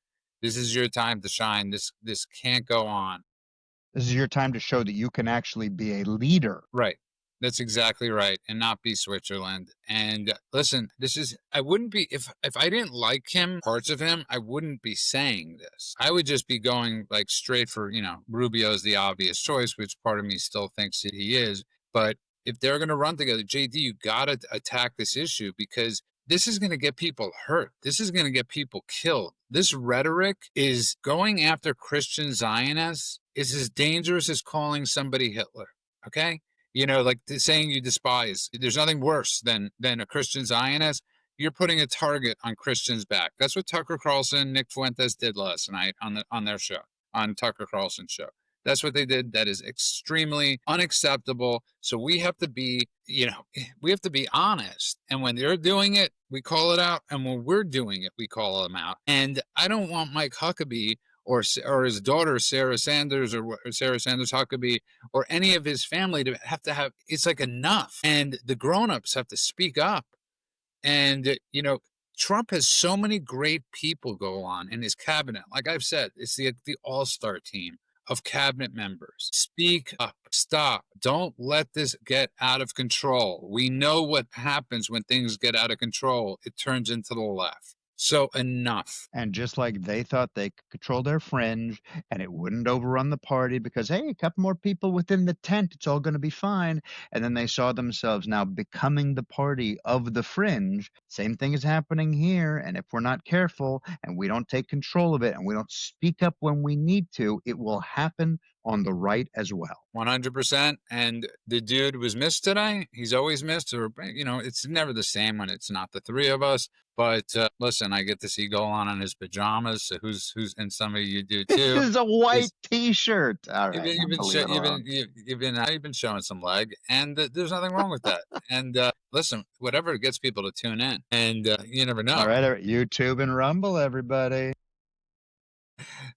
This is your time to shine. This can't go on. This is your time to show that you can actually be a leader. Right. That's exactly right, and not be Switzerland. And listen, this is I wouldn't be if I didn't like him, parts of him, I wouldn't be saying this. I would just be going like straight for, Rubio's the obvious choice, which part of me still thinks that he is. But if they're going to run together, JD, you got to attack this issue because this is going to get people hurt. This is going to get people killed. This rhetoric is going after Christian Zionists is as dangerous as calling somebody Hitler. Okay? Like saying you despise. There's nothing worse than a Christian Zionist. You're putting a target on Christians' back. That's what Tucker Carlson, Nick Fuentes did last night on their show, on Tucker Carlson's show. That's what they did. That is extremely unacceptable. So we have to be, we have to be honest. And when they're doing it, we call it out. And when we're doing it, we call them out. And I don't want Mike Huckabee or his daughter Sarah Sanders or Sarah Sanders Huckabee or any of his family to have it's like enough, and the grown-ups have to speak up. And Trump has so many great people go on in his cabinet. Like I've said, it's the all-star team of cabinet members. Speak up, stop, don't let this get out of control. We know what happens when things get out of control. It turns into the left. So enough. And just like they thought they could control their fringe and it wouldn't overrun the party because, hey, a couple more people within the tent, it's all going to be fine. And then they saw themselves now becoming the party of the fringe. Same thing is happening here. And if we're not careful and we don't take control of it and we don't speak up when we need to, it will happen on the right as well. 100%. And the dude was missed today. He's always missed, or it's never the same when it's not the three of us. But listen, I get to see Golan in his pajamas. So who's and some of you do This too. is a white T-shirt. All right, You've been I'm gonna leave it alone. you've been showing some leg, and there's nothing wrong with that. And listen, whatever gets people to tune in, and you never All know. right, YouTube and Rumble, everybody.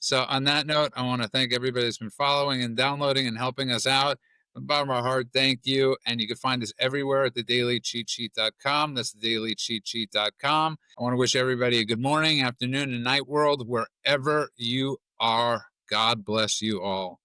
So on that note, I want to thank everybody that's been following and downloading and helping us out. From the bottom of my heart, thank you. And you can find us everywhere at thedailycheatsheet.com. That's thedailycheatsheet.com. I want to wish everybody a good morning, afternoon, and night world, wherever you are. God bless you all.